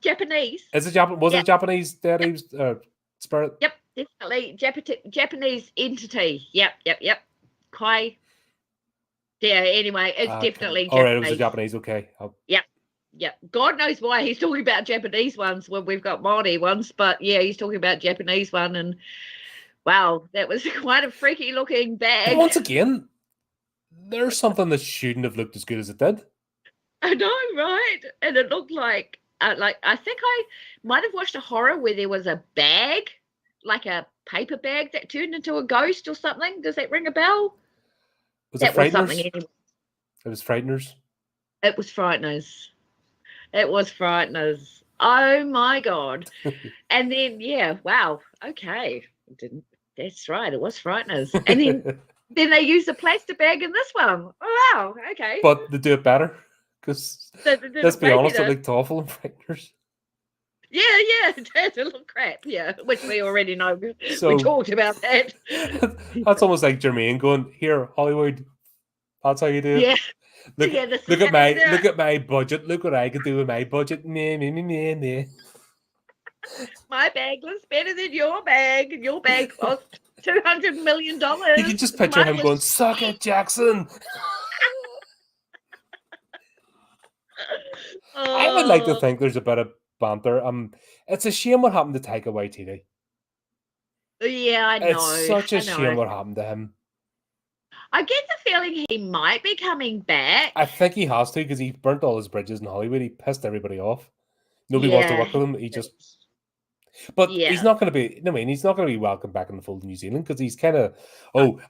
Japanese.
Is it Japanese? Was it Japanese that he was spirit?
Yep, definitely Japanese entity. Yep. Kai. Yeah. Anyway, it's definitely Japanese.
All right, it was a Japanese. Okay.
Yeah, God knows why he's talking about Japanese ones when we've got Maori ones, but yeah, he's talking about Japanese one, and wow, that was quite a freaky looking bag.
But once again, there's something that shouldn't have looked as good as it did.
I know, right? And it looked like I think I might have watched a horror where there was a bag, like a paper bag that turned into a ghost or something. Does that ring a bell?
Was it Frighteners? Anyway. It was Frighteners.
It was Frighteners. It was Frighteners. Oh my God. And then, wow. Okay. That's right. It was Frighteners. And then they used a plastic bag in this one. Oh, wow. Okay.
But they do it better. Because let's be honest, it looked awful in Frighteners.
Yeah. It does. It looked crap. Yeah. Which we already know. So, we talked about that.
That's almost like Jermaine going, here, Hollywood. That's how you do it.
Yeah.
Look at my budget. Look what I could do with my budget. Nah.
My bag looks better than your bag, and your bag cost $200 million.
You can just picture him going, "Suck it, Jackson." I would like to think there's a bit of banter. It's a shame what happened to Taika Waititi.
Yeah, I know.
It's such a shame what happened to him.
I get the feeling he might be coming back.
I think he has to, because he burnt all his bridges in Hollywood. He pissed everybody off. Nobody wants to work with him. He just. But he's not going to be. I mean, he's not going to be welcome back in the fold in New Zealand, because he's kind of,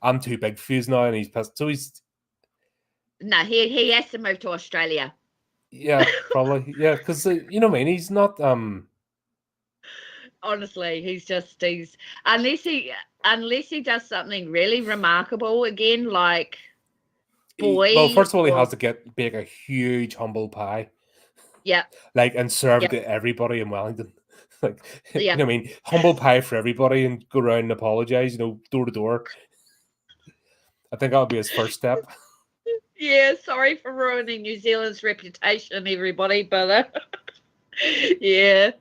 I'm too big for you now, and he's pissed. So he's.
No, he has to move to Australia.
Yeah, probably. Yeah, because you know what I mean. He's not.
Honestly, he's unless he does something really remarkable again, like boy.
Well, first of all, he has to bake a huge humble pie.
Yeah.
Like, and serve it to everybody in Wellington. Like, you know what I mean? Humble pie for everybody, and go around and apologize, door to door. I think that would be his first step.
Yeah, sorry for ruining New Zealand's reputation, everybody, but yeah,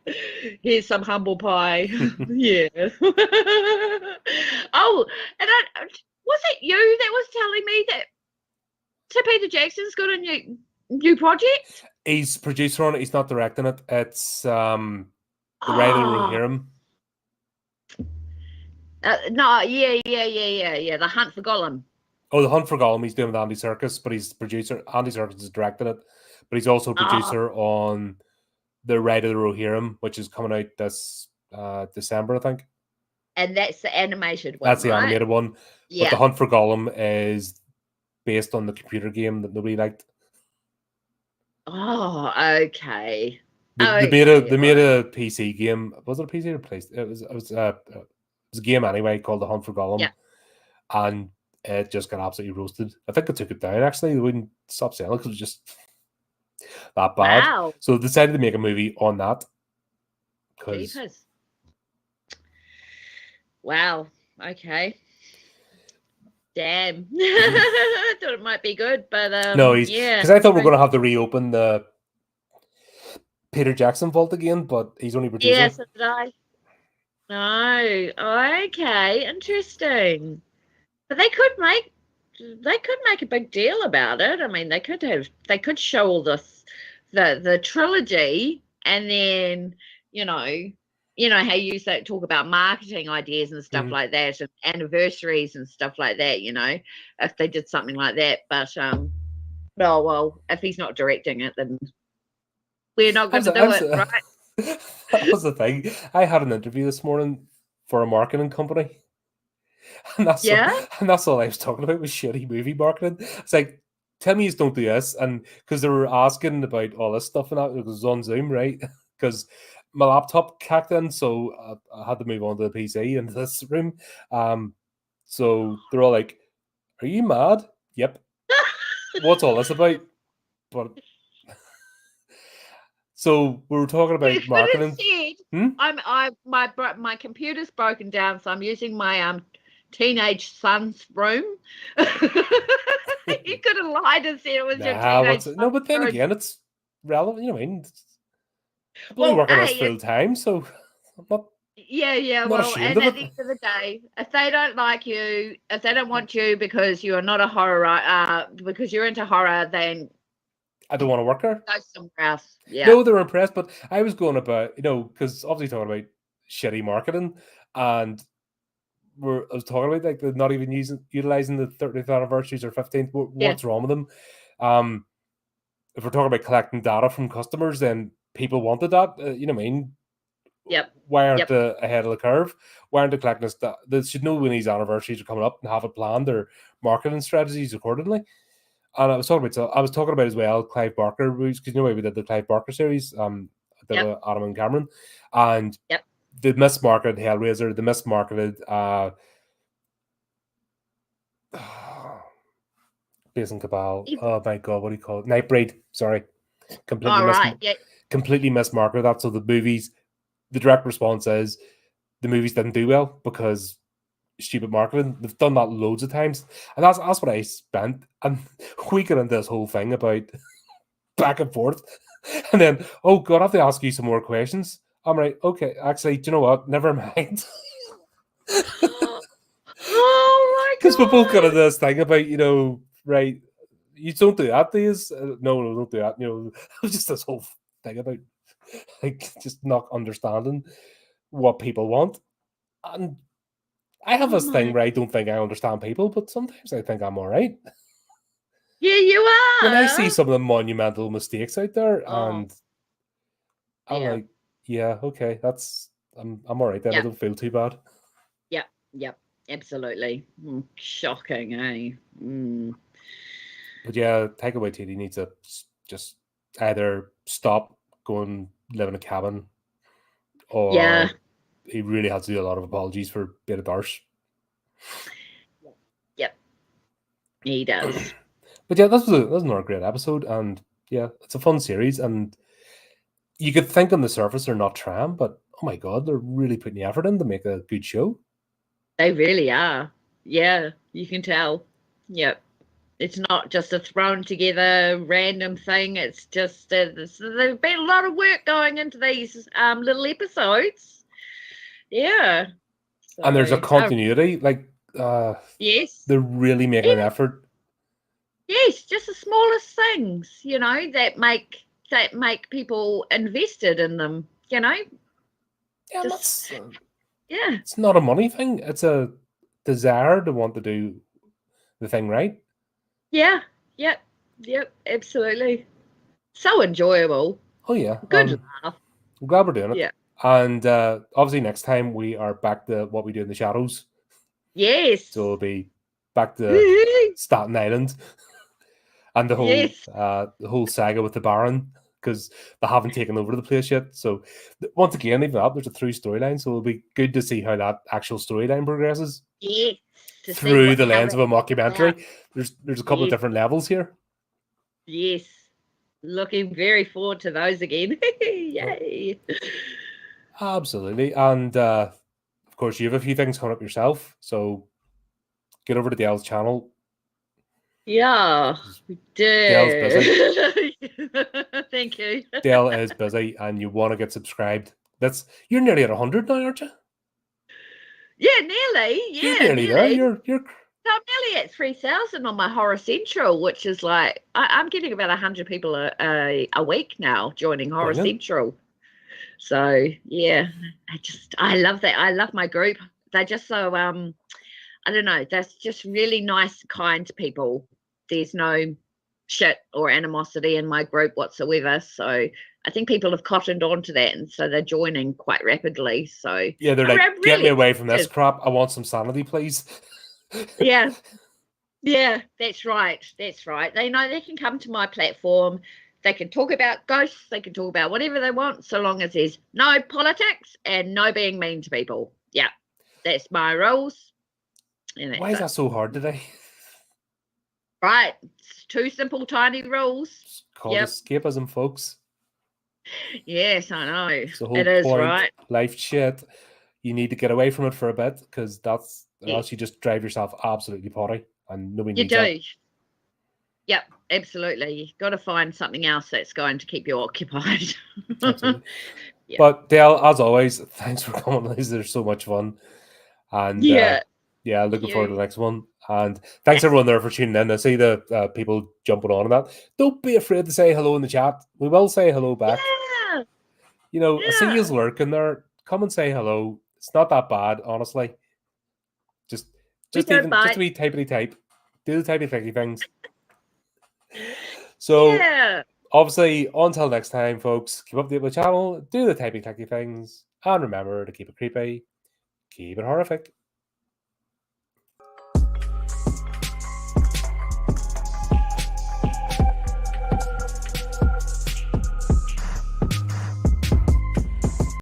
here's some humble pie. Yeah. Oh, and was it you that was telling me that Sir Peter Jackson's got a new project?
He's producer on it. He's not directing it. It's the writer will hear him.
No, yeah. The Hunt for Gollum.
Oh, The Hunt for Gollum. He's doing with Andy Serkis, but he's the producer. Andy Serkis is directing it, but he's also a producer on the Rider Will Hear Him, which is coming out this December, I think.
And that's the animated one.
That's the animated one.
Yeah.
But The Hunt for Gollum is based on the computer game that nobody liked.
Oh, okay.
They made a PC game. Was it a PC or PlayStation? It was a game anyway called The Hunt for Gollum, and it just got absolutely roasted. I think they took it down. Actually, they wouldn't stop selling it because it was just that bad.
Wow.
So they decided to make a movie on that.
Wow. Okay. Damn. I thought it might be good, but
no, because I thought we are going to have to reopen the Peter Jackson vault again, but he's only producer.
Yes, so did I. No. Okay. Interesting. But they could make a big deal about it. I mean, they could show all this the trilogy, and then you know how you used to talk about marketing ideas and stuff like that, and anniversaries and stuff like that. If they did something like that, but well, if he's not directing it, then we're not going to do it, right?
That was the thing. I had an interview this morning for a marketing company. And that's all I was talking about was shitty movie marketing. It's like, tell me you don't do this. And because they were asking about all this stuff, and that it was on Zoom, right? Because my laptop cacked in, so I had to move on to the PC into this room. So they're all like, "Are you mad?" Yep. What's all this about? But so we were talking about marketing.
My computer's broken down, so I'm using my teenage son's room. You could have lied and said it was your teenage son.
No, but then again, it's relevant. You know what I mean? I'm only working on this full time, so I'm not.
Yeah. Well, and at the end of the day, if they don't like you, if they don't want you because you are not a horror, because you're into horror, then
I don't want to work there.
Go somewhere else. Yeah.
No, they're impressed, but I was going about, because obviously talking about shitty marketing, and I was talking about like they're not even utilizing the 30th anniversaries or 15th. What's wrong with them? If we're talking about collecting data from customers, then people wanted that. You know what I mean?
Yep.
Why aren't they ahead of the curve? Why aren't they collecting this? They should know when these anniversaries are coming up and have it planned, their marketing strategies accordingly. And I was talking about as well Clive Barker, because you know we did the Clive Barker series, Adam and Cameron, and the mismarketed Hellraiser, the mismarketed Jason Cabal. Oh my god, what do you call it? Nightbreed. Sorry, completely mismarketed that. So the movies, the direct response is the movies didn't do well because stupid marketing. They've done that loads of times, and that's what I spent. And we got into this whole thing about back and forth, and then oh god, I have to ask you some more questions. I'm right. Okay, actually, do you know what? Never mind.
Oh my
Because we're both got
God.
this thing about, right, you don't do that, do you? No, don't do that. Just this whole thing about like just not understanding what people want. And I have
Oh
this thing
my.
where I don't think I understand people, but sometimes I think I'm all right.
Yeah, you
When I see
are.
some of the monumental mistakes out there,
Oh,
and I'm
yeah.
like, yeah, okay, I'm all right then. I
Yeah.
don't feel too bad.
Yep. Yep. Absolutely. Shocking, eh?
But yeah, Taika Waititi needs to just either stop going live in a cabin,
Yeah.
or he really has to do a lot of apologies for being a darsh.
Yep. He does.
But yeah, that was another great episode, and yeah, it's a fun series, and you could think on the surface they're not trying, but oh my god, they're really putting the effort in to make a good show.
They really are. Yeah, you can tell. Yep. It's not just a thrown together random thing. It's just there's been a lot of work going into these little episodes. Yeah.
And there's a
So,
continuity, like
yes.
they're really making an
Even,
effort.
yes, just the smallest things, that make people invested in them,
Yeah, and
Just yeah.
it's not a money thing. It's a desire to want to do the thing right.
Yeah. Yep. Yep. Absolutely. So enjoyable.
Oh yeah,
Good laugh.
I'm glad we're doing it.
Yeah.
And obviously next time we are back to what we do in the shadows.
Yes.
So it'll be back to Staten Island and the
Yes.
whole saga with the Baron, because they haven't taken over the place yet. So once again, even that, there's a through storyline. So it'll be good to see how that actual storyline progresses
Yes. To see
through the
how
lens of a
that
mockumentary. There's a couple of
Yes.
different levels here.
Yes. Looking very forward to those again. Yay.
Absolutely. And of course, you have a few things coming up yourself. So get over to Dale's channel.
Yeah, we
Dale's busy.
did. Thank you.
Dale is busy, and you want to get subscribed. You're nearly at 100 now, aren't you?
Yeah, nearly.
You're
Yeah,
nearly there.
nearly.
You're
So I'm nearly at 3,000 on my Horror Central, which is like I'm getting about 100 people a week now joining Horror
brilliant.
Central. So yeah, I love that. I love my group. They're just so I don't know. That's just really nice, kind people. There's no shit or animosity in my group whatsoever. So I think people have cottoned on to that, and so they're joining quite rapidly. So
Yeah, they're
I'm
like, get
really
me away from this
excited.
crap. I want some sanity, please.
Yeah, yeah, that's right. That's right. They know they can come to my platform. They can talk about ghosts. They can talk about whatever they want, so long as there's no politics and no being mean to people. Yeah, that's my rules. And
Why is that so hard today?
right? It's two simple, tiny rules.
It's called escapism, folks.
Yes, I know.
It's the whole
It is,
point.
right?
Life shit. You need to get away from it for a bit, because or else you just drive yourself absolutely potty, and nobody
You
needs that.
do. Yep, absolutely. You've got to find something else that's going to keep you occupied.
Absolutely.
Yeah.
But Dale, as always, thanks for coming. They're so much fun. And
Yeah.
looking forward to the next one. And thanks everyone there for tuning in. I see the people jumping on that. Don't be afraid to say hello in the chat. We will say hello back.
Yeah.
I see you's lurking there. Come and say hello. It's not that bad, honestly. Just a wee typey type. Do the typey typey things. So obviously, until next time, folks, keep up the channel, do the typey typey things, and remember to keep it creepy, keep it horrific.